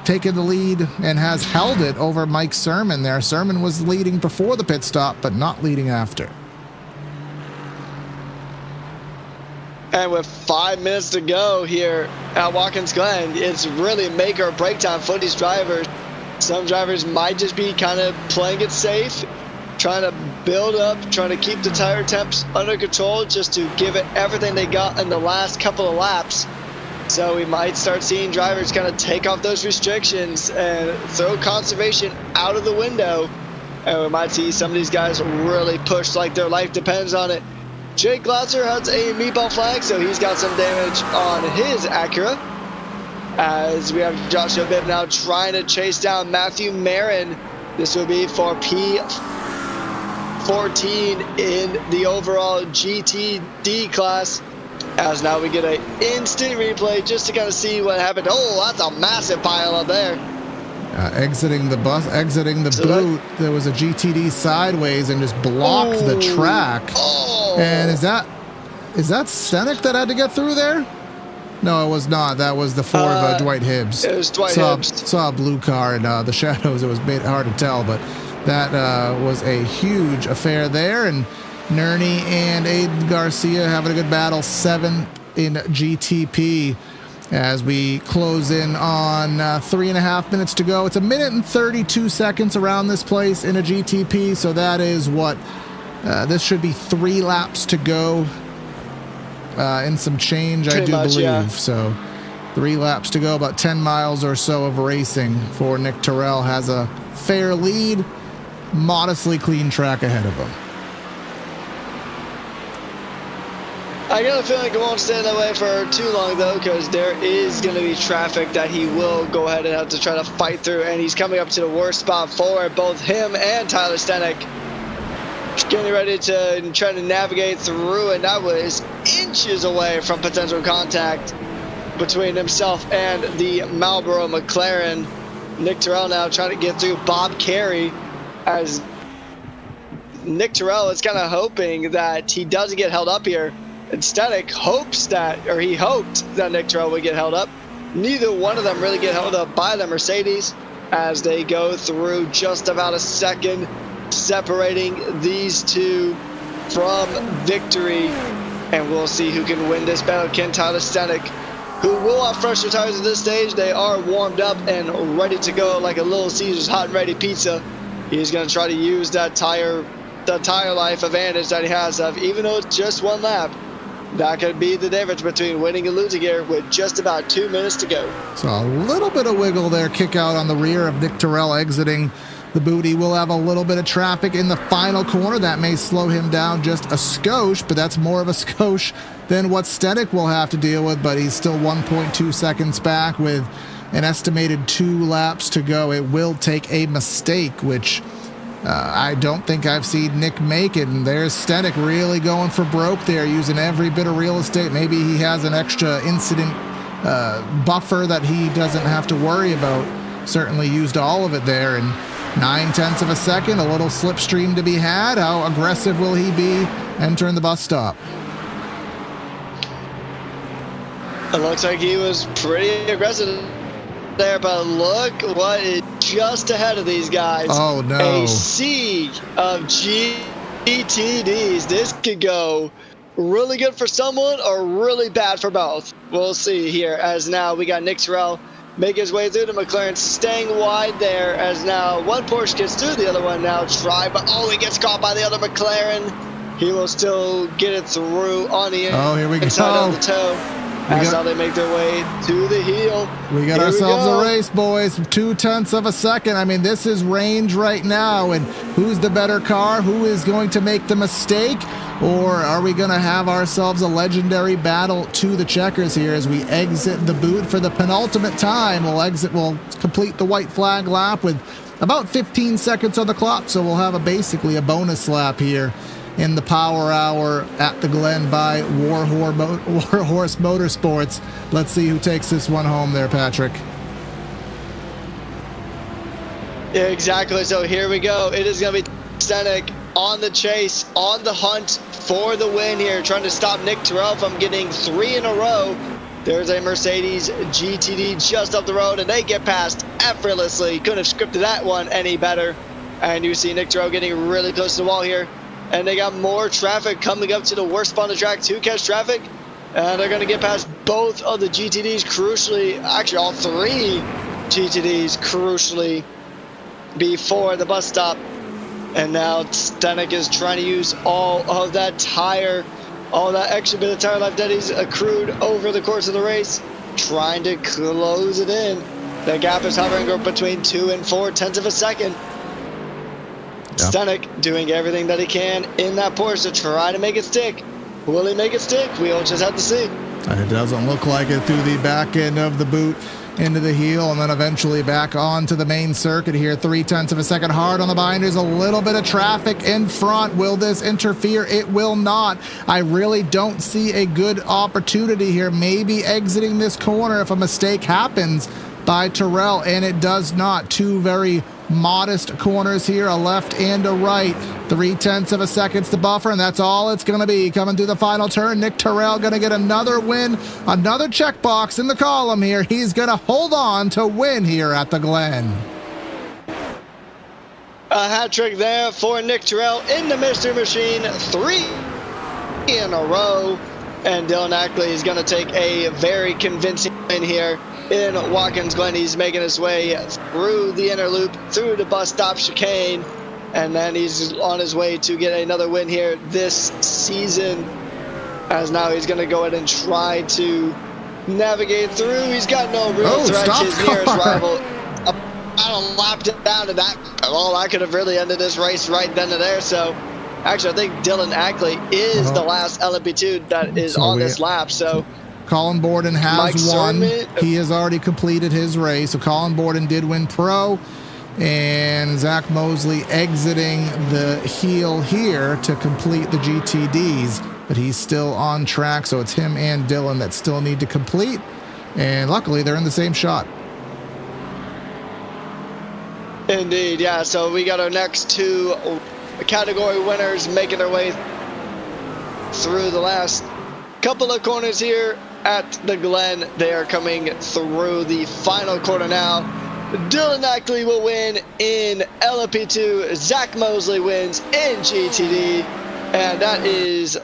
taken the lead and has held it over Mike Sermon there. Sermon was leading before the pit stop, but not leading after. And with 5 minutes to go here at Watkins Glen, it's really make or break time for these drivers. Some drivers might just be kind of playing it safe, trying to build up, trying to keep the tire temps under control just to give it everything they got in the last couple of laps. So we might start seeing drivers kind of take off those restrictions and throw conservation out of the window. And we might see some of these guys really push like their life depends on it. Jake Glasser has a meatball flag, so he's got some damage on his Acura. As we have Joshua Bibb now trying to chase down Matthew Marin. This will be for P14 in the overall GTD class. As now we get an instant replay just to kind of see what happened. Oh, that's a massive pile up there. Exiting the boot, there was a GTD sideways and just blocked the track. And is that Stenik that had to get through there? No, it was not. That was the Ford of Dwight Hibbs. It was Dwight Hibbs. Saw a blue car in the shadows. It was made hard to tell, but that was a huge affair there. And Nerny and Aiden Garcia having a good battle. 7 in GTP. As we close in on 3.5 minutes to go. It's 1 minute and 32 seconds around this place in a GTP. So that is what, this should be 3 laps to go in some change, I do believe. Yeah. So 3 laps to go, about 10 miles or so of racing for Nick Terrell. Has a fair lead, modestly clean track ahead of him. I got a feeling it won't stay that way for too long, though, because there is going to be traffic that he will go ahead and have to try to fight through, and he's coming up to the worst spot for both him and Tyler Stenek. Just getting ready to try to navigate through, and that was inches away from potential contact between himself and the Marlboro McLaren. Nick Terrell now trying to get through Bob Carey, as Nick Terrell is kind of hoping that he doesn't get held up here. And Stenek hopes that, or he hoped that Nick Terrell would get held up. Neither one of them really get held up by the Mercedes as they go through just about a second, separating these two from victory. And we'll see who can win this battle. Can Tyler Stenek, who will have fresher tires at this stage. They are warmed up and ready to go like a Little Caesars hot and ready pizza. He's going to try to use that tire life advantage that he has of, even though it's just one lap, that could be the difference between winning and losing here with just about 2 minutes to go. So a little bit of wiggle there, kick out on the rear of Nick Terrell exiting the boot. He will have a little bit of traffic in the final corner. That may slow him down just a skosh, but that's more of a skosh than what Stenek will have to deal with, but he's still 1.2 seconds back with an estimated 2 laps to go. It will take a mistake, which I don't think I've seen Nick make it, and there's Stenek really going for broke there, using every bit of real estate. Maybe he has an extra incident buffer that he doesn't have to worry about. Certainly used all of it there, and 9/10 of a second, a little slipstream to be had. How aggressive will he be entering the bus stop? It looks like he was pretty aggressive there, but look what is just ahead of these guys. Oh no. A sea of GTDs. This could go really good for someone or really bad for both. We'll see here, as now we got Nick Terrell make his way through the McLaren, staying wide there, as now one Porsche gets through, the other one now try, but he gets caught by the other McLaren. He will still get it through on the inside of the toe. As now they make their way to the heel. We got ourselves a race, boys. 0.2 of a second. I mean, this is range right now. And who's the better car? Who is going to make the mistake? Or are we going to have ourselves a legendary battle to the checkers here as we exit the boot for the penultimate time? We'll complete the white flag lap with about 15 seconds on the clock. So we'll have basically a bonus lap here in the power hour at the Glen by Warhorse Motorsports. Let's see who takes this one home there, Patrick. Yeah, exactly. So here we go. It is going to be Stenek on the chase, on the hunt for the win here, trying to stop Nick Terrell from getting 3 in a row. There's a Mercedes GTD just up the road, and they get past effortlessly. Couldn't have scripted that one any better. And you see Nick Terrell getting really close to the wall here. And they got more traffic coming up to the worst spot on the track to catch traffic. And they're going to get past both of the GTDs crucially, actually all 3 GTDs crucially before the bus stop. And now Stenek is trying to use all of that extra bit of tire life that he's accrued over the course of the race, trying to close it in. The gap is hovering between 2 and 4/10 of a second. Yep. Stenek doing everything that he can in that Porsche to try to make it stick. Will he make it stick? We'll just have to see. It doesn't look like it through the back end of the boot into the heel, and then eventually back onto the main circuit here. 0.3 of a second hard on the binders. A little bit of traffic in front. Will this interfere? It will not. I really don't see a good opportunity here. Maybe exiting this corner if a mistake happens by Terrell, and it does not. 2 very modest corners here, a left and a right. 0.3 of a second to buffer, and that's all it's going to be. Coming through the final turn, Nick Terrell going to get another win, another checkbox in the column here. He's going to hold on to win here at the Glen. A hat trick there for Nick Terrell in the Mystery Machine. 3 in a row. And Dylan Ackley is going to take a very convincing win here in Watkins Glen. He's making his way through the inner loop, through the bus stop chicane, and then he's on his way to get another win here this season, as now he's going to go ahead and try to navigate through. He's got no real threat. His nearest rival about a lap down to that. Well, I could have really ended this race right then and there. So Actually, I think Dylan Ackley is the last LMP2 that is on this lap. So Colin Borden has won. Sermon, He has already completed his race. So Colin Borden did win pro. And Zach Mosley exiting the heel here to complete the GTDs. But he's still on track. So it's him and Dylan that still need to complete. And luckily, they're in the same shot. Indeed, yeah. So we got our next two category winners making their way through the last couple of corners here at the Glen. They are coming through the final corner now. Dylan Ackley will win in LMP2. Zach Mosley wins in GTD. And that is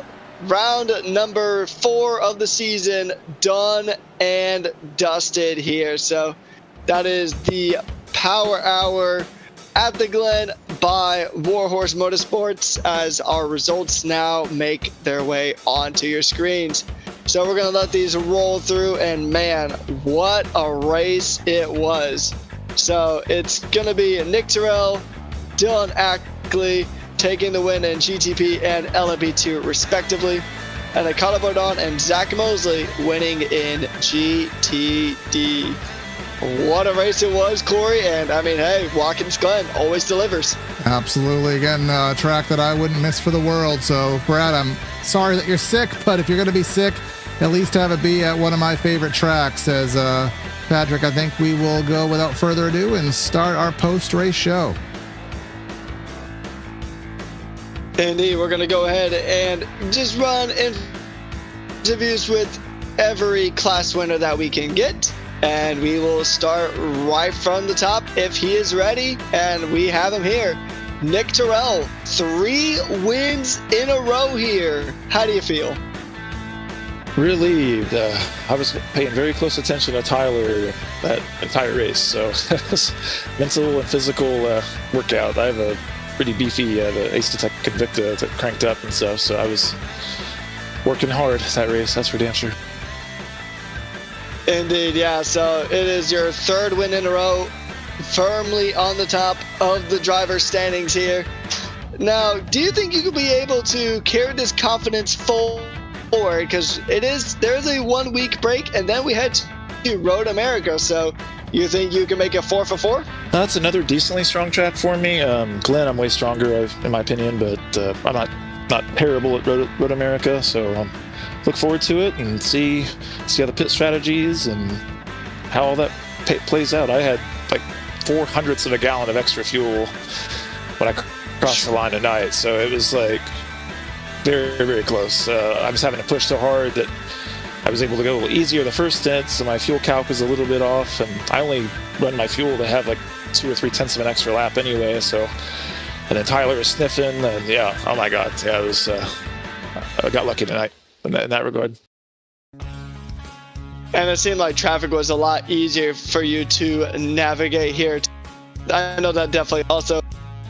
round number 4 of the season done and dusted here. So that is the Power Hour at the Glen by Warhorse Motorsports, as our results now make their way onto your screens. So we're going to let these roll through, and man, what a race it was. So it's going to be Nick Terrell, Dylan Ackley taking the win in GTP and LMP2 respectively, and then Colin Borden and Zach Mosley winning in GTD. What a race it was, Corey. And I mean, hey, Watkins Glen always delivers. Absolutely. Again, a track that I wouldn't miss for the world. So, Brad, I'm sorry that you're sick, but if you're going to be sick, at least have it be at one of my favorite tracks. As Patrick, I think we will go without further ado and start our post-race show. Indeed, we're going to go ahead and just run interviews with every class winner that we can get. And we will start right from the top if he is ready. And we have him here. Nick Terrell, 3 wins in a row here. How do you feel? Relieved. I was paying very close attention to Tyler that entire race. So it was mental and physical workout. I have a pretty beefy the Ace Detect Convicta that cranked up and stuff. So I was working hard that race. That's for damn sure. Indeed, yeah. So it is your 3rd win in a row, firmly on the top of the driver's standings here. Now, do you think you could be able to carry this confidence forward? Because there's a 1-week break, and then we head to Road America. So you think you can make a 4 for 4? That's another decently strong track for me. Glen, I'm way stronger, in my opinion, but I'm not terrible at Road America. So look forward to it and see how the pit strategies and how all that plays out. I had like 0.04 of a gallon of extra fuel when I crossed the line tonight, so it was like very, very close. I was having to push so hard that I was able to go a little easier the first stint, so my fuel calc was a little bit off, and I only run my fuel to have like 2 or 3 tenths of an extra lap anyway. So, and then Tyler was sniffing, and yeah, oh my god, yeah, it was. I got lucky tonight in that regard. And it seemed like traffic was a lot easier for you to navigate here. I know that definitely also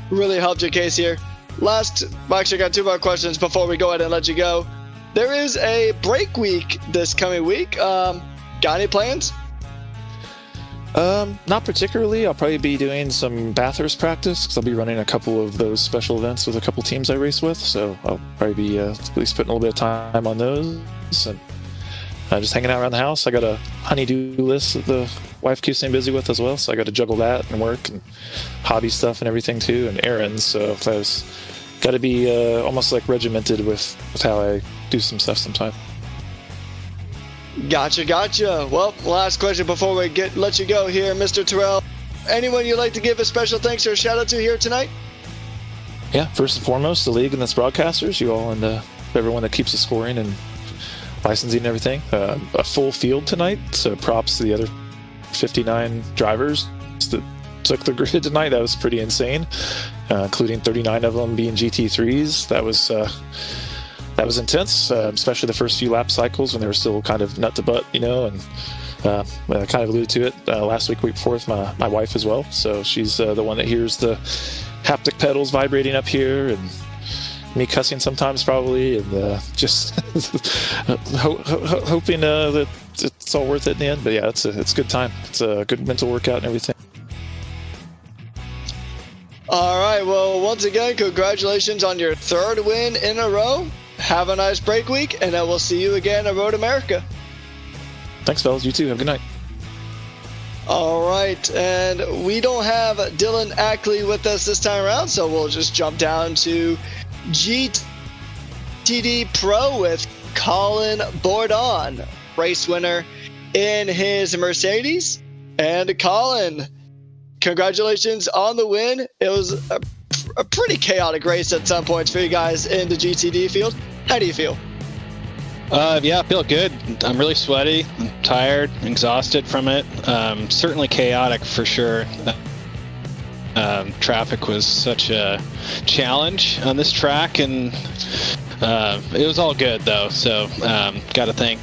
really helped your case here. Actually, I got 2 more questions before we go ahead and let you go. There is a break week this coming week. Got any plans? Not particularly. I'll probably be doing some Bathurst practice because I'll be running a couple of those special events with a couple teams I race with. So I'll probably be at least putting a little bit of time on those and just hanging out around the house. I got a honey-do list that the wife keeps me busy with as well. So I got to juggle that and work and hobby stuff and everything too, and errands. So I was got to be almost like regimented with how I do some stuff sometime. Gotcha. Well, last question before we let you go here, Mr. Terrell. Anyone you'd like to give a special thanks or a shout out to here tonight? Yeah, first and foremost, the league and its broadcasters, you all, and everyone that keeps the scoring and licensing and everything. A full field tonight, so props to the other 59 drivers that took the grid tonight. That was pretty insane, including 39 of them being GT3s. That was intense, especially the first few lap cycles when they were still kind of nut to butt, and I kind of alluded to it last week before with my wife as well. So she's the one that hears the haptic pedals vibrating up here and me cussing sometimes probably, and just hoping that it's all worth it in the end. But yeah, it's a good time. It's a good mental workout and everything. All right, well, Well, once again, congratulations on your 3rd win in a row. Have a nice break week, and then we'll see you again at Road America. Thanks, fellas. You too. Have a good night. All right, and we don't have Dylan Ackley with us this time around, so we'll just jump down to GTD Pro with Colin Bourdon, race winner in his Mercedes. And Colin, congratulations on the win. It was a pretty chaotic race at some points for you guys in the GTD field. How do you feel? Yeah, I feel good. I'm really sweaty, I'm tired, exhausted from it. Certainly chaotic for sure. Traffic was such a challenge on this track, and it was all good though. So got to thank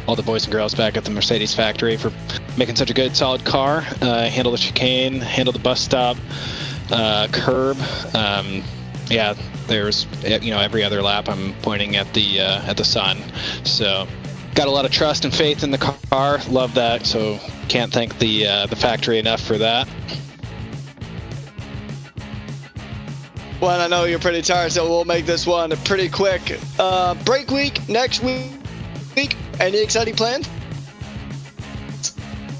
all the boys and girls back at the Mercedes factory for making such a good, solid car. Handle the chicane, handle the bus stop, curb. Yeah, there's every other lap I'm pointing at the sun. So got a lot of trust and faith in the car. Love that. So can't thank the factory enough for that. Well, I know you're pretty tired, so we'll make this one pretty quick. Break week next week. Any exciting plans?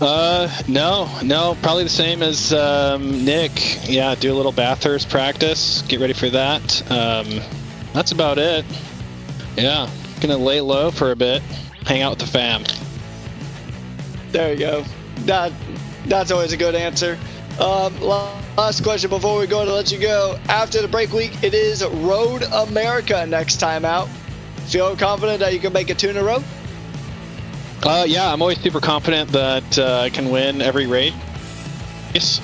No, probably the same as Nick. Yeah, do a little Bathurst practice, get ready for that. That's about it. Yeah, gonna lay low for a bit, hang out with the fam. There you go. That's always a good answer. Last question before we go to let you go. After the break week, it is Road America next time out. Feel confident that you can make it 2 in a row? Yeah, I'm always super confident that I can win every race.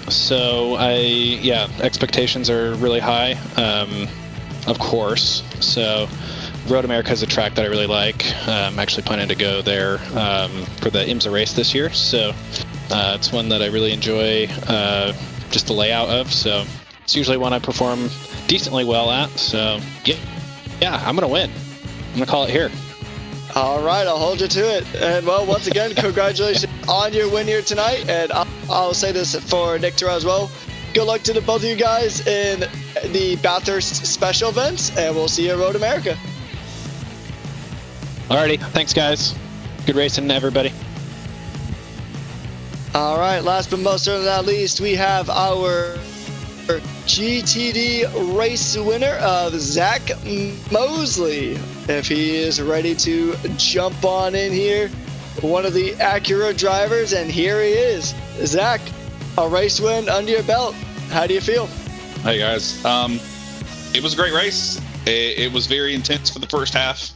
So expectations are really high, of course. So Road America is a track that I really like. I'm actually planning to go there for the IMSA race this year. So it's one that I really enjoy just the layout of. So it's usually one I perform decently well at. So yeah, I'm going to win. I'm going to call it here. All right, I'll hold you to it. And, well, once again, congratulations on your win here tonight. And I'll say this for Nick Terrell as well. Good luck to the both of you guys in the Bathurst special events, and we'll see you at Road America. Alrighty, thanks, guys. Good racing, everybody. All right, last but most certainly not least, we have our GTD race winner of Zach Mosley. If he is ready to jump on in here, one of the Acura drivers, and here he is. Zach, a race win under your belt. How do you feel? Hey guys, it was a great race. It was very intense for the first half.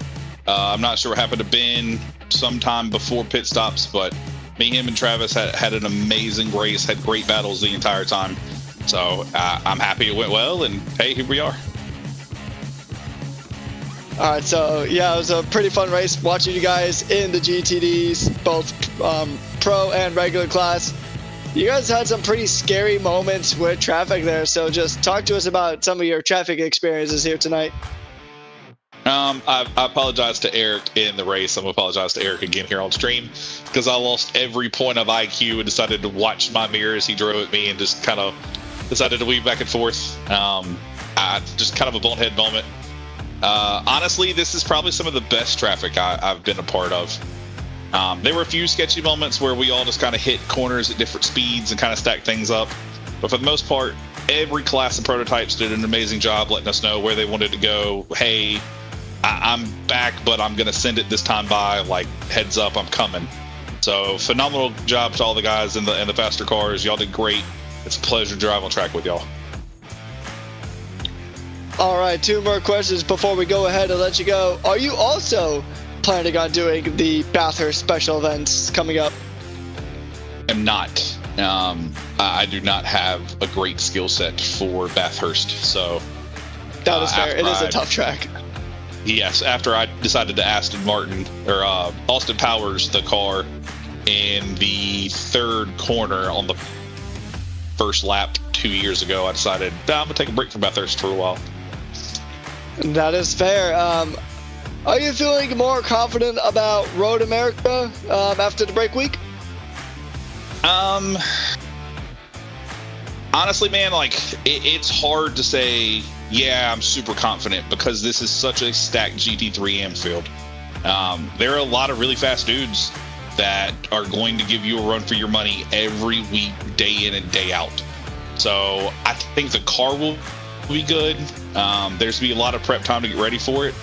I'm not sure what happened to Ben sometime before pit stops, but me, him, and Travis had an amazing race, had great battles the entire time. So I'm happy it went well, and hey, here we are. All right, so yeah, it was a pretty fun race watching you guys in the GTDs, both pro and regular class. You guys had some pretty scary moments with traffic there, so just talk to us about some of your traffic experiences here tonight. I apologize to Eric in the race. I'm going to apologize to Eric again here on stream because I lost every point of IQ and decided to watch my mirror as he drove at me and just kind of decided to weave back and forth. Just kind of a bonehead moment. Honestly, this is probably some of the best traffic I've been a part of. There were a few sketchy moments where we all just kind of hit corners at different speeds and kind of stacked things up. But for the most part, every class of prototypes did an amazing job letting us know where they wanted to go. Hey, I'm back, but I'm going to send it this time by. Like, heads up, I'm coming. So phenomenal job to all the guys in the faster cars. Y'all did great. It's a pleasure to drive on track with y'all. All right, 2 more questions before we go ahead and let you go. Are you also planning on doing the Bathurst special events coming up? I'm not. I do not have a great skill set for Bathurst, so that is fair. It is a tough track. Yes, after I decided to Austin Powers the car in the 3rd corner on the first lap 2 years ago, I decided I'm gonna take a break from Bathurst for a while. That is fair. Are you feeling more confident about Road America Honestly, man, like it's hard to say, yeah, I'm super confident because this is such a stacked GT3 AM field. There are a lot of really fast dudes that are going to give you a run for your money every week, day in and day out. So I think the car will be good. There's going to be a lot of prep time to get ready for it.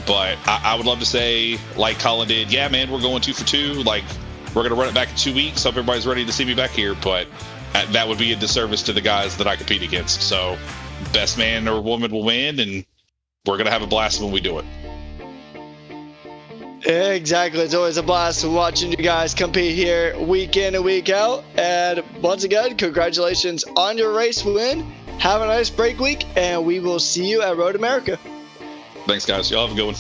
But I would love to say, like Colin did, yeah, man, we're going 2 for 2. Like, we're going to run it back in 2 weeks. Hope everybody's ready to see me back here. But that would be a disservice to the guys that I compete against. So best man or woman will win, and we're going to have a blast when we do it. Exactly. It's always a blast watching you guys compete here week in and week out. And once again, congratulations on your race win. Have a nice break week, and we will see you at Road America. Thanks, guys. Y'all have a good one.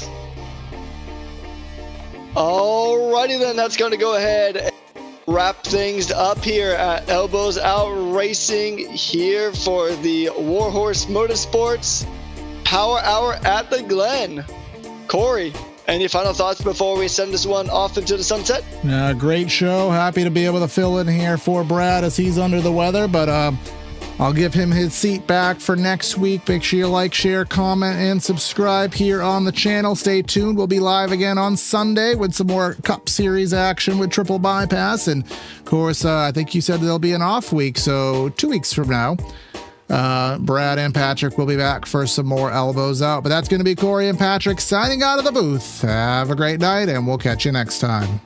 Alrighty then, that's going to go ahead and wrap things up here at Elbows Out Racing here for the Warhorse Motorsports Power Hour at the Glen. Corey, any final thoughts before we send this one off into the sunset? Great show. Happy to be able to fill in here for Brad as he's under the weather, but I'll give him his seat back for next week. Make sure you like, share, comment, and subscribe here on the channel. Stay tuned. We'll be live again on Sunday with some more Cup Series action with Triple Bypass. And, of course, I think you said there'll be an off week, so 2 weeks from now, Brad and Patrick will be back for some more Elbows Out. But that's going to be Corey and Patrick signing out of the booth. Have a great night, and we'll catch you next time.